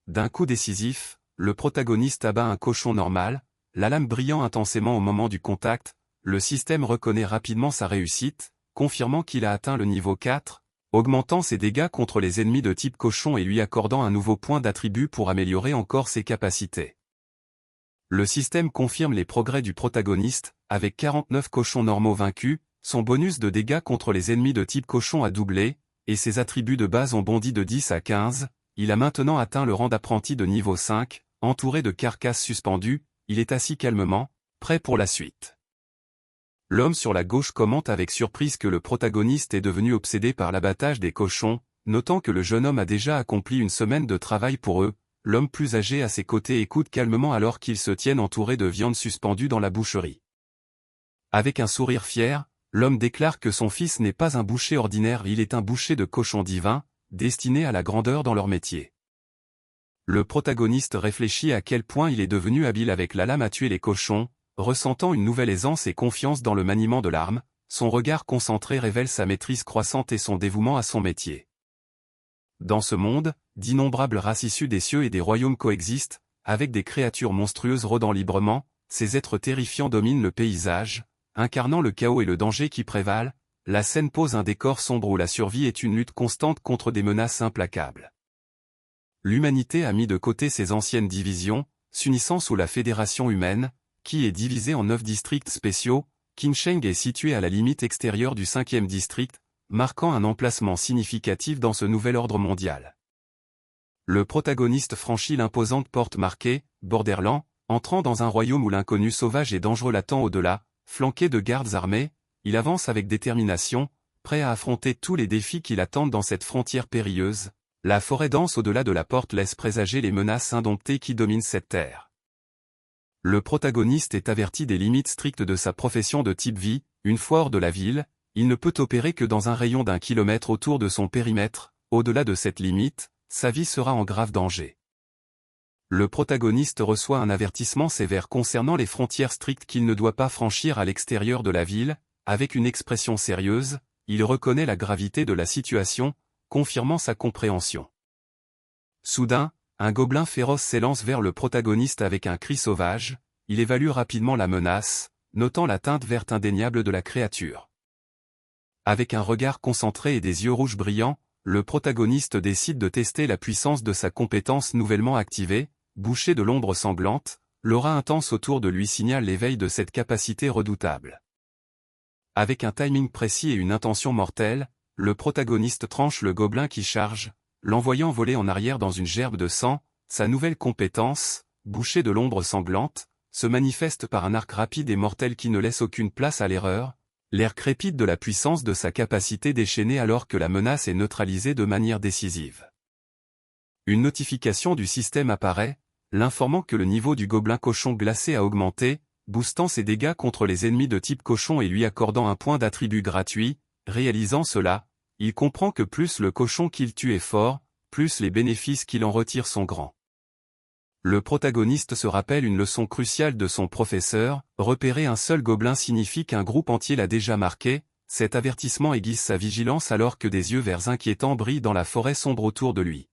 D'un coup décisif, le protagoniste abat un cochon normal, la lame brillant intensément au moment du contact. Le système reconnaît rapidement sa réussite, confirmant qu'il a atteint le niveau 4, augmentant ses dégâts contre les ennemis de type cochon et lui accordant un nouveau point d'attribut pour améliorer encore ses capacités. Le système confirme les progrès du protagoniste, avec 49 cochons normaux vaincus, son bonus de dégâts contre les ennemis de type cochon a doublé, et ses attributs de base ont bondi de 10 à 15. Il a maintenant atteint le rang d'apprenti de niveau 5, entouré de carcasses suspendues, il est assis calmement, prêt pour la suite. L'homme sur la gauche commente avec surprise que le protagoniste est devenu obsédé par l'abattage des cochons, notant que le jeune homme a déjà accompli une semaine de travail pour eux. L'homme plus âgé à ses côtés écoute calmement alors qu'ils se tiennent entourés de viande suspendue dans la boucherie. Avec un sourire fier, l'homme déclare que son fils n'est pas un boucher ordinaire, il est un boucher de cochons divins, destiné à la grandeur dans leur métier. Le protagoniste réfléchit à quel point il est devenu habile avec la lame à tuer les cochons, ressentant une nouvelle aisance et confiance dans le maniement de l'arme. Son regard concentré révèle sa maîtrise croissante et son dévouement à son métier. Dans ce monde, d'innombrables races issues des cieux et des royaumes coexistent, avec des créatures monstrueuses rôdant librement. Ces êtres terrifiants dominent le paysage, incarnant le chaos et le danger qui prévalent. La scène pose un décor sombre où la survie est une lutte constante contre des menaces implacables. L'humanité a mis de côté ses anciennes divisions, s'unissant sous la Fédération humaine, qui est divisée en 9 districts spéciaux. Qinsheng est situé à la limite extérieure du 5e district, marquant un emplacement significatif dans ce nouvel ordre mondial. Le protagoniste franchit l'imposante porte marquée « Borderland », entrant dans un royaume où l'inconnu sauvage et dangereux l'attend au-delà. Flanqué de gardes armés, il avance avec détermination, prêt à affronter tous les défis qui l'attendent dans cette frontière périlleuse. La forêt dense au-delà de la porte laisse présager les menaces indomptées qui dominent cette terre. Le protagoniste est averti des limites strictes de sa profession de type vie. Une fois hors de la ville, il ne peut opérer que dans un rayon d'1 kilomètre autour de son périmètre. Au-delà de cette limite, sa vie sera en grave danger. Le protagoniste reçoit un avertissement sévère concernant les frontières strictes qu'il ne doit pas franchir à l'extérieur de la ville. Avec une expression sérieuse, il reconnaît la gravité de la situation, confirmant sa compréhension. Soudain, un gobelin féroce s'élance vers le protagoniste avec un cri sauvage. Il évalue rapidement la menace, notant la teinte verte indéniable de la créature. Avec un regard concentré et des yeux rouges brillants, le protagoniste décide de tester la puissance de sa compétence nouvellement activée. Bouché de l'ombre sanglante, l'aura intense autour de lui signale l'éveil de cette capacité redoutable. Avec un timing précis et une intention mortelle, le protagoniste tranche le gobelin qui charge, l'envoyant voler en arrière dans une gerbe de sang. Sa nouvelle compétence, bouché de l'ombre sanglante, se manifeste par un arc rapide et mortel qui ne laisse aucune place à l'erreur. L'air crépite de la puissance de sa capacité déchaînée alors que la menace est neutralisée de manière décisive. Une notification du système apparaît, l'informant que le niveau du gobelin cochon glacé a augmenté, boostant ses dégâts contre les ennemis de type cochon et lui accordant un point d'attribut gratuit. Réalisant cela, il comprend que plus le cochon qu'il tue est fort, plus les bénéfices qu'il en retire sont grands. Le protagoniste se rappelle une leçon cruciale de son professeur, repérer un seul gobelin signifie qu'un groupe entier l'a déjà marqué, cet avertissement aiguise sa vigilance alors que des yeux verts inquiétants brillent dans la forêt sombre autour de lui.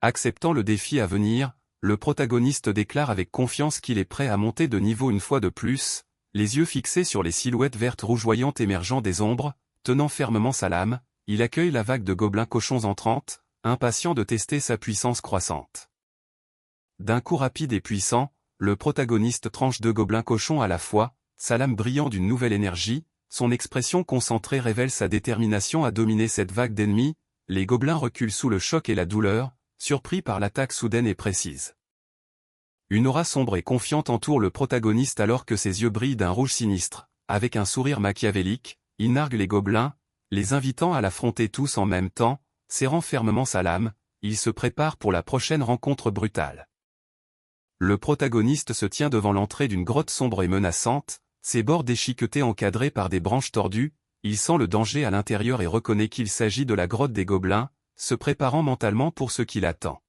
Acceptant le défi à venir, le protagoniste déclare avec confiance qu'il est prêt à monter de niveau une fois de plus, les yeux fixés sur les silhouettes vertes rougeoyantes émergeant des ombres, tenant fermement sa lame, il accueille la vague de gobelins cochons entrantes, impatient de tester sa puissance croissante. D'un coup rapide et puissant, le protagoniste tranche 2 gobelins cochons à la fois, sa lame brillant d'une nouvelle énergie, son expression concentrée révèle sa détermination à dominer cette vague d'ennemis, les gobelins reculent sous le choc et la douleur, surpris par l'attaque soudaine et précise. Une aura sombre et confiante entoure le protagoniste alors que ses yeux brillent d'un rouge sinistre, avec un sourire machiavélique, il nargue les gobelins, les invitant à l'affronter tous en même temps, serrant fermement sa lame, il se prépare pour la prochaine rencontre brutale. Le protagoniste se tient devant l'entrée d'une grotte sombre et menaçante, ses bords déchiquetés encadrés par des branches tordues, il sent le danger à l'intérieur et reconnaît qu'il s'agit de la grotte des gobelins, se préparant mentalement pour ce qui l'attend.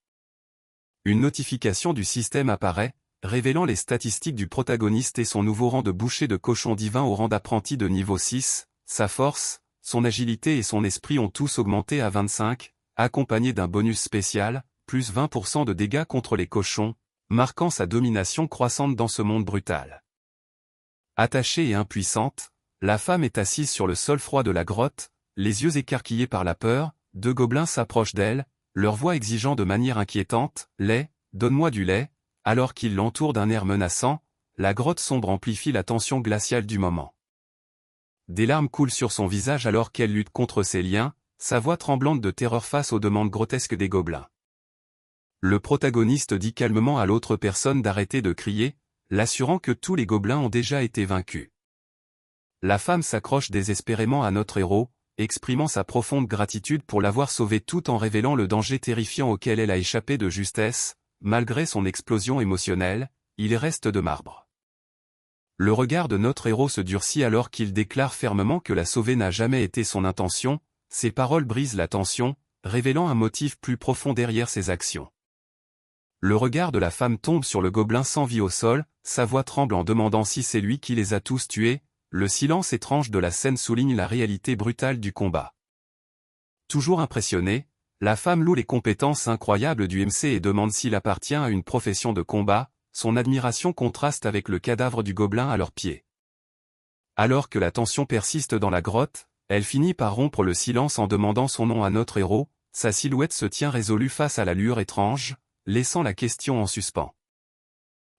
Une notification du système apparaît, révélant les statistiques du protagoniste et son nouveau rang de boucher de cochon divin au rang d'apprenti de niveau 6, sa force, son agilité et son esprit ont tous augmenté à 25, accompagné d'un bonus spécial, plus 20% de dégâts contre les cochons, marquant sa domination croissante dans ce monde brutal. Attachée et impuissante, la femme est assise sur le sol froid de la grotte, les yeux écarquillés par la peur, 2 gobelins s'approchent d'elle, leur voix exigeant de manière inquiétante, « Lait, donne-moi du lait », alors qu'ils l'entourent d'un air menaçant, la grotte sombre amplifie la tension glaciale du moment. Des larmes coulent sur son visage alors qu'elle lutte contre ses liens, sa voix tremblante de terreur face aux demandes grotesques des gobelins. Le protagoniste dit calmement à l'autre personne d'arrêter de crier, l'assurant que tous les gobelins ont déjà été vaincus. La femme s'accroche désespérément à notre héros, exprimant sa profonde gratitude pour l'avoir sauvé tout en révélant le danger terrifiant auquel elle a échappé de justesse, malgré son explosion émotionnelle, il reste de marbre. Le regard de notre héros se durcit alors qu'il déclare fermement que la sauver n'a jamais été son intention, ses paroles brisent la tension, révélant un motif plus profond derrière ses actions. Le regard de la femme tombe sur le gobelin sans vie au sol, sa voix tremble en demandant si c'est lui qui les a tous tués, le silence étrange de la scène souligne la réalité brutale du combat. Toujours impressionnée, la femme loue les compétences incroyables du MC et demande s'il appartient à une profession de combat, son admiration contraste avec le cadavre du gobelin à leurs pieds. Alors que la tension persiste dans la grotte, elle finit par rompre le silence en demandant son nom à notre héros, sa silhouette se tient résolue face à la lueur étrange, laissant la question en suspens.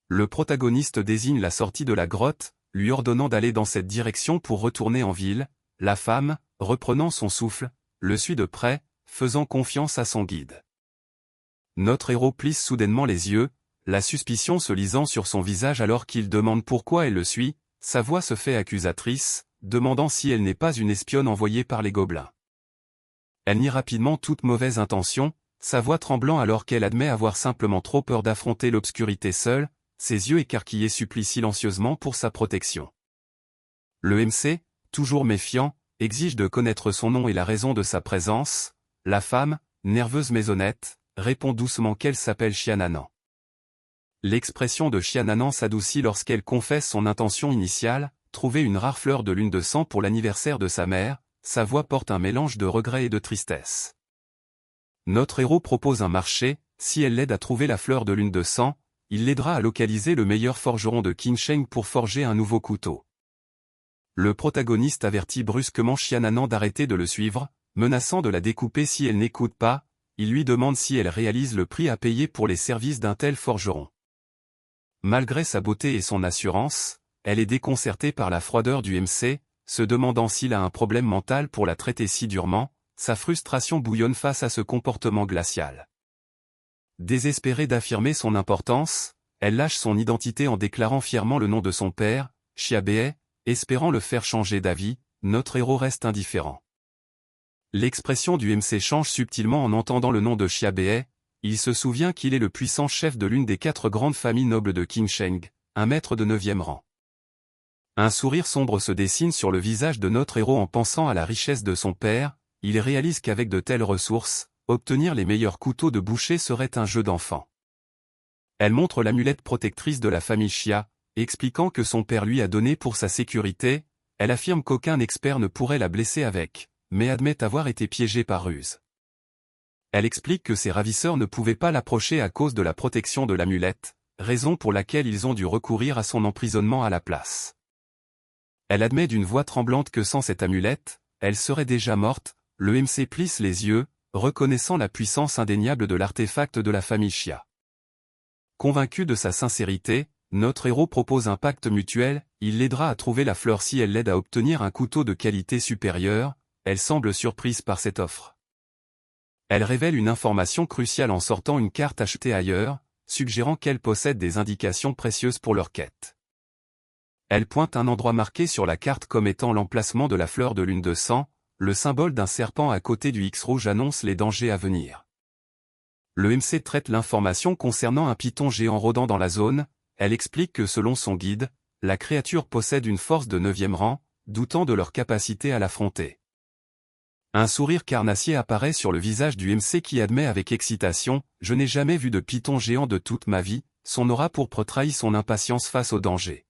Le protagoniste désigne la sortie de la grotte, lui ordonnant d'aller dans cette direction pour retourner en ville, la femme, reprenant son souffle, le suit de près, faisant confiance à son guide. Notre héros plisse soudainement les yeux, la suspicion se lisant sur son visage alors qu'il demande pourquoi elle le suit, sa voix se fait accusatrice, demandant si elle n'est pas une espionne envoyée par les gobelins. Elle nie rapidement toute mauvaise intention, sa voix tremblant alors qu'elle admet avoir simplement trop peur d'affronter l'obscurité seule, ses yeux écarquillés supplient silencieusement pour sa protection. Le MC, toujours méfiant, exige de connaître son nom et la raison de sa présence, la femme, nerveuse mais honnête, répond doucement qu'elle s'appelle Chiananan. L'expression de Chiananan s'adoucit lorsqu'elle confesse son intention initiale, trouver une rare fleur de lune de sang pour l'anniversaire de sa mère, sa voix porte un mélange de regret et de tristesse. Notre héros propose un marché, si elle l'aide à trouver la fleur de lune de sang, il l'aidera à localiser le meilleur forgeron de Qingsheng pour forger un nouveau couteau. Le protagoniste avertit brusquement Chiananan d'arrêter de le suivre, menaçant de la découper si elle n'écoute pas, il lui demande si elle réalise le prix à payer pour les services d'un tel forgeron. Malgré sa beauté et son assurance, elle est déconcertée par la froideur du MC, se demandant s'il a un problème mental pour la traiter si durement, sa frustration bouillonne face à ce comportement glacial. Désespérée d'affirmer son importance, elle lâche son identité en déclarant fièrement le nom de son père, Xiabe, espérant le faire changer d'avis, notre héros reste indifférent. L'expression du MC change subtilement en entendant le nom de Xiabe, il se souvient qu'il est le puissant chef de l'une des 4 grandes familles nobles de Qingsheng, un maître de 9e rang. Un sourire sombre se dessine sur le visage de notre héros en pensant à la richesse de son père, il réalise qu'avec de telles ressources, obtenir les meilleurs couteaux de boucher serait un jeu d'enfant. Elle montre l'amulette protectrice de la famille Chia, expliquant que son père lui a donné pour sa sécurité. Elle affirme qu'aucun expert ne pourrait la blesser avec, mais admet avoir été piégée par ruse. Elle explique que ses ravisseurs ne pouvaient pas l'approcher à cause de la protection de l'amulette, raison pour laquelle ils ont dû recourir à son emprisonnement à la place. Elle admet d'une voix tremblante que sans cette amulette, elle serait déjà morte. Le MC plisse les yeux, reconnaissant la puissance indéniable de l'artefact de la famille Chia. Convaincu de sa sincérité, notre héros propose un pacte mutuel, il l'aidera à trouver la fleur si elle l'aide à obtenir un couteau de qualité supérieure. Elle semble surprise par cette offre. Elle révèle une information cruciale en sortant une carte achetée ailleurs, suggérant qu'elle possède des indications précieuses pour leur quête. Elle pointe un endroit marqué sur la carte comme étant l'emplacement de la fleur de lune de sang. Le symbole d'un serpent à côté du X rouge annonce les dangers à venir. Le MC traite l'information concernant un python géant rôdant dans la zone. Elle explique que selon son guide, la créature possède une force de 9e rang, doutant de leur capacité à l'affronter. Un sourire carnassier apparaît sur le visage du MC qui admet avec excitation « Je n'ai jamais vu de python géant de toute ma vie », son aura pourpre trahit son impatience face au danger.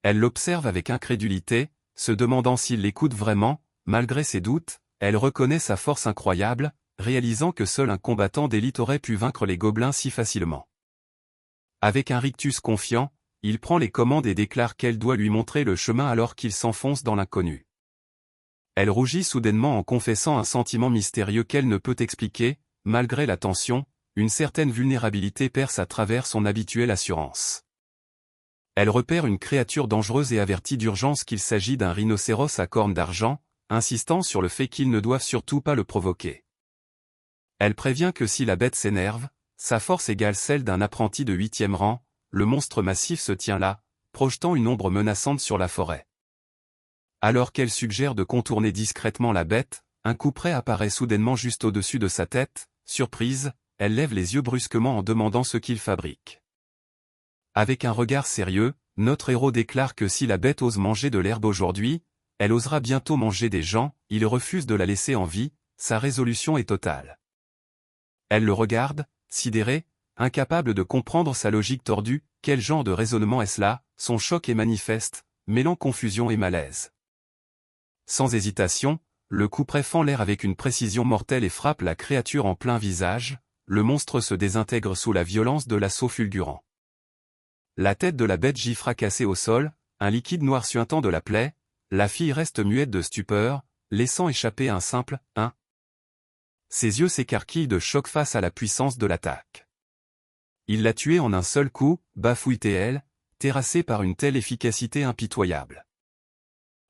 Elle l'observe avec incrédulité, se demandant s'il l'écoute vraiment. Malgré ses doutes, elle reconnaît sa force incroyable, réalisant que seul un combattant d'élite aurait pu vaincre les gobelins si facilement. Avec un rictus confiant, il prend les commandes et déclare qu'elle doit lui montrer le chemin alors qu'il s'enfonce dans l'inconnu. Elle rougit soudainement en confessant un sentiment mystérieux qu'elle ne peut expliquer. Malgré la tension, une certaine vulnérabilité perce à travers son habituelle assurance. Elle repère une créature dangereuse et avertit d'urgence qu'il s'agit d'un rhinocéros à cornes d'argent, insistant sur le fait qu'ils ne doivent surtout pas le provoquer. Elle prévient que si la bête s'énerve, sa force égale celle d'un apprenti de 8e rang. Le monstre massif se tient là, projetant une ombre menaçante sur la forêt. Alors qu'elle suggère de contourner discrètement la bête, un couperet apparaît soudainement juste au-dessus de sa tête. Surprise, elle lève les yeux brusquement en demandant ce qu'il fabrique. Avec un regard sérieux, notre héros déclare que si la bête ose manger de l'herbe aujourd'hui, elle osera bientôt manger des gens. Il refuse de la laisser en vie, sa résolution est totale. Elle le regarde, sidérée, incapable de comprendre sa logique tordue. Quel genre de raisonnement est-ce là? Son choc est manifeste, mêlant confusion et malaise. Sans hésitation, le couperet fend l'air avec une précision mortelle et frappe la créature en plein visage. Le monstre se désintègre sous la violence de l'assaut fulgurant. La tête de la bête gît fracassée au sol, un liquide noir suintant de la plaie. La fille reste muette de stupeur, laissant échapper un simple « hein ». Ses yeux s'écarquillent de choc face à la puissance de l'attaque. Il l'a tuée en un seul coup, bafouille-t-elle, terrassée par une telle efficacité impitoyable.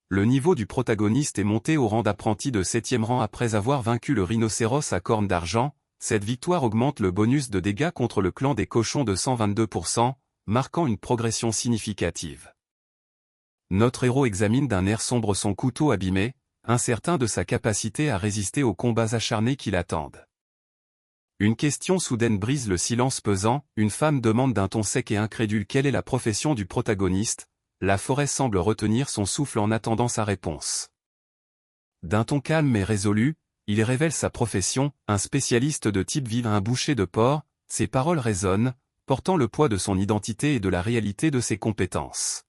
Le niveau du protagoniste est monté au rang d'apprenti de 7e rang après avoir vaincu le rhinocéros à cornes d'argent. Cette victoire augmente le bonus de dégâts contre le clan des cochons de 122%, marquant une progression significative. Notre héros examine d'un air sombre son couteau abîmé, incertain de sa capacité à résister aux combats acharnés qui l'attendent. Une question soudaine brise le silence pesant. Une femme demande d'un ton sec et incrédule quelle est la profession du protagoniste. La forêt semble retenir son souffle en attendant sa réponse. D'un ton calme mais résolu, il révèle sa profession, un spécialiste de type vive à un boucher de porc. Ses paroles résonnent, portant le poids de son identité et de la réalité de ses compétences.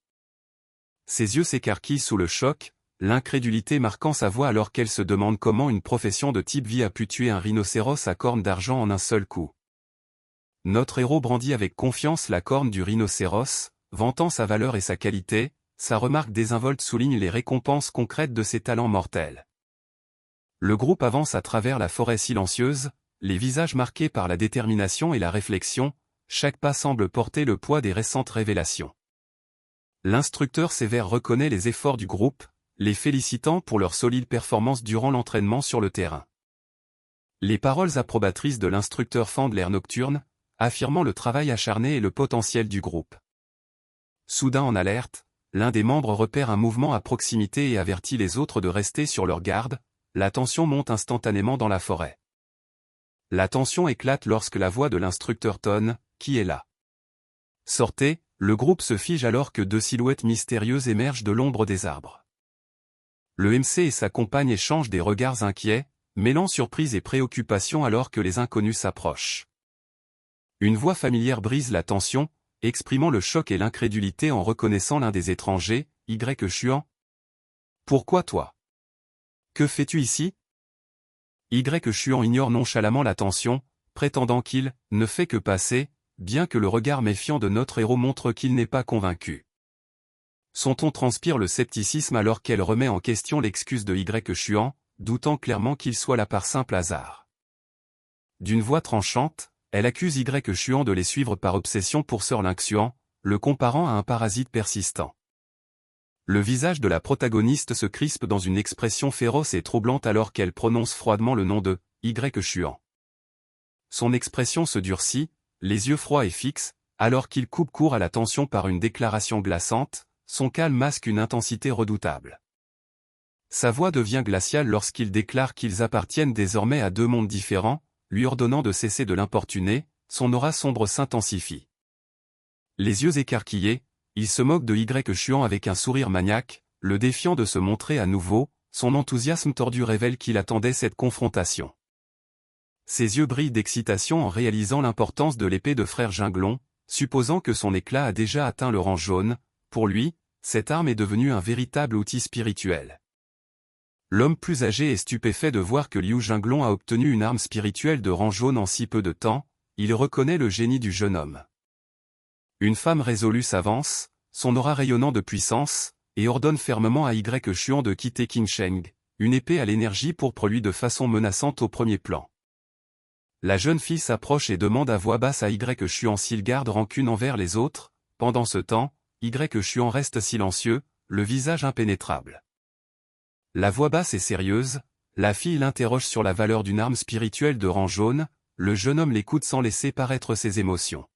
Ses yeux s'écarquillent sous le choc, l'incrédulité marquant sa voix alors qu'elle se demande comment une profession de type vie a pu tuer un rhinocéros à cornes d'argent en un seul coup. Notre héros brandit avec confiance la corne du rhinocéros, vantant sa valeur et sa qualité. Sa remarque désinvolte souligne les récompenses concrètes de ses talents mortels. Le groupe avance à travers la forêt silencieuse, les visages marqués par la détermination et la réflexion. Chaque pas semble porter le poids des récentes révélations. L'instructeur sévère reconnaît les efforts du groupe, les félicitant pour leur solide performance durant l'entraînement sur le terrain. Les paroles approbatrices de l'instructeur fendent l'air nocturne, affirmant le travail acharné et le potentiel du groupe. Soudain en alerte, l'un des membres repère un mouvement à proximité et avertit les autres de rester sur leur garde. La tension monte instantanément dans la forêt. La tension éclate lorsque la voix de l'instructeur tonne « Qui est là ?» Sortez, le groupe se fige alors que deux silhouettes mystérieuses émergent de l'ombre des arbres. Le MC et sa compagne échangent des regards inquiets, mêlant surprise et préoccupation alors que les inconnus s'approchent. Une voix familière brise la tension, exprimant le choc et l'incrédulité en reconnaissant l'un des étrangers, Xuan. Pourquoi toi? Que fais-tu ici? Xuan ignore nonchalamment la tension, prétendant qu'il ne fait que passer, bien que le regard méfiant de notre héros montre qu'il n'est pas convaincu. Son ton transpire le scepticisme alors qu'elle remet en question l'excuse de Xuan, doutant clairement qu'il soit là par simple hasard. D'une voix tranchante, elle accuse Xuan de les suivre par obsession pour Sir Xuan, le comparant à un parasite persistant. Le visage de la protagoniste se crispe dans une expression féroce et troublante alors qu'elle prononce froidement le nom de Xuan. Son expression se durcit, les yeux froids et fixes, alors qu'il coupe court à la tension par une déclaration glaçante, son calme masque une intensité redoutable. Sa voix devient glaciale lorsqu'il déclare qu'ils appartiennent désormais à deux mondes différents, lui ordonnant de cesser de l'importuner, son aura sombre s'intensifie. Les yeux écarquillés, il se moque de Xuan avec un sourire maniaque, le défiant de se montrer à nouveau, son enthousiasme tordu révèle qu'il attendait cette confrontation. Ses yeux brillent d'excitation en réalisant l'importance de l'épée de frère Ginglon, supposant que son éclat a déjà atteint le rang jaune, pour lui, cette arme est devenue un véritable outil spirituel. L'homme plus âgé est stupéfait de voir que Liu Ginglong a obtenu une arme spirituelle de rang jaune en si peu de temps, il reconnaît le génie du jeune homme. Une femme résolue s'avance, son aura rayonnant de puissance, et ordonne fermement à Xuan de quitter Qingsheng, une épée à l'énergie pourpre lui de façon menaçante au premier plan. La jeune fille s'approche et demande à voix basse à Xuan s'il garde rancune envers les autres. Pendant ce temps, Xuan reste silencieux, le visage impénétrable. La voix basse est sérieuse, la fille l'interroge sur la valeur d'une arme spirituelle de rang jaune, le jeune homme l'écoute sans laisser paraître ses émotions.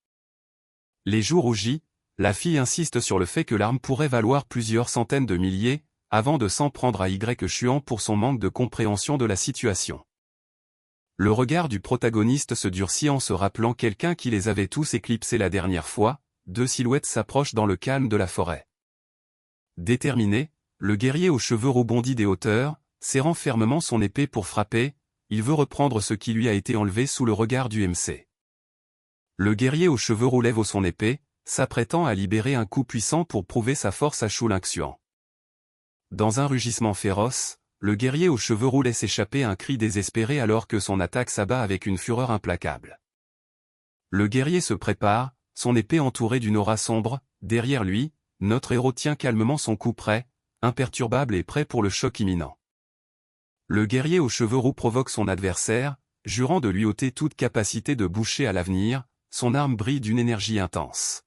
Les joues rougies, la fille insiste sur le fait que l'arme pourrait valoir plusieurs centaines de milliers, avant de s'en prendre à Xuan pour son manque de compréhension de la situation. Le regard du protagoniste se durcit en se rappelant quelqu'un qui les avait tous éclipsés la dernière fois, deux silhouettes s'approchent dans le calme de la forêt. Déterminé, le guerrier aux cheveux roux bondit des hauteurs, serrant fermement son épée pour frapper, il veut reprendre ce qui lui a été enlevé sous le regard du MC. Le guerrier aux cheveux roux lève son épée, s'apprêtant à libérer un coup puissant pour prouver sa force à Xuan. Dans un rugissement féroce, le guerrier aux cheveux roux laisse échapper un cri désespéré alors que son attaque s'abat avec une fureur implacable. Le guerrier se prépare, son épée entourée d'une aura sombre, derrière lui, notre héros tient calmement son coup prêt, imperturbable et prêt pour le choc imminent. Le guerrier aux cheveux roux provoque son adversaire, jurant de lui ôter toute capacité de boucher à l'avenir, son arme brille d'une énergie intense.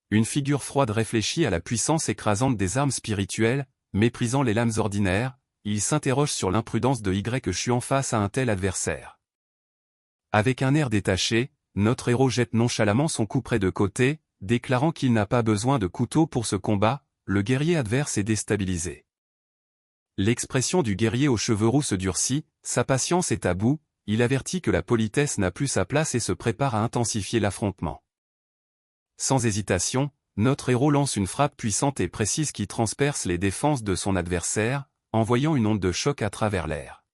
Une figure froide réfléchit à la puissance écrasante des armes spirituelles, méprisant les lames ordinaires, il s'interroge sur l'imprudence de Xuan face à un tel adversaire. Avec un air détaché, notre héros jette nonchalamment son coup près de côté, déclarant qu'il n'a pas besoin de couteau pour ce combat, le guerrier adverse est déstabilisé. L'expression du guerrier aux cheveux roux se durcit, sa patience est à bout, il avertit que la politesse n'a plus sa place et se prépare à intensifier l'affrontement. Sans hésitation, notre héros lance une frappe puissante et précise qui transperce les défenses de son adversaire, envoyant une onde de choc à travers l'air.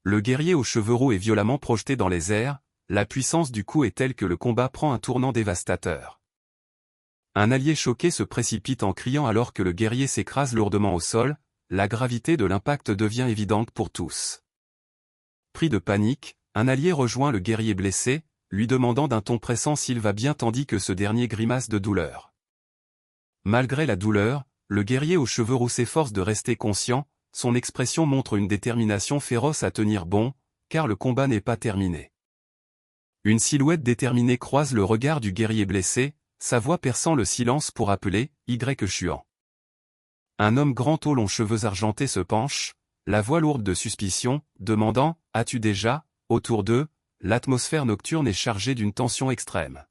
Le guerrier aux cheveux roux est violemment projeté dans les airs, la puissance du coup est telle que le combat prend un tournant dévastateur. Un allié choqué se précipite en criant alors que le guerrier s'écrase lourdement au sol, la gravité de l'impact devient évidente pour tous. Pris de panique, un allié rejoint le guerrier blessé, lui demandant d'un ton pressant s'il va bien tandis que ce dernier grimace de douleur. Malgré la douleur, le guerrier aux cheveux roux s'efforce de rester conscient, son expression montre une détermination féroce à tenir bon, car le combat n'est pas terminé. Une silhouette déterminée croise le regard du guerrier blessé, sa voix perçant le silence pour appeler Xuan. Un homme grand aux longs cheveux argentés se penche, la voix lourde de suspicion, demandant « As-tu déjà ?» Autour d'eux, l'atmosphère nocturne est chargée d'une tension extrême.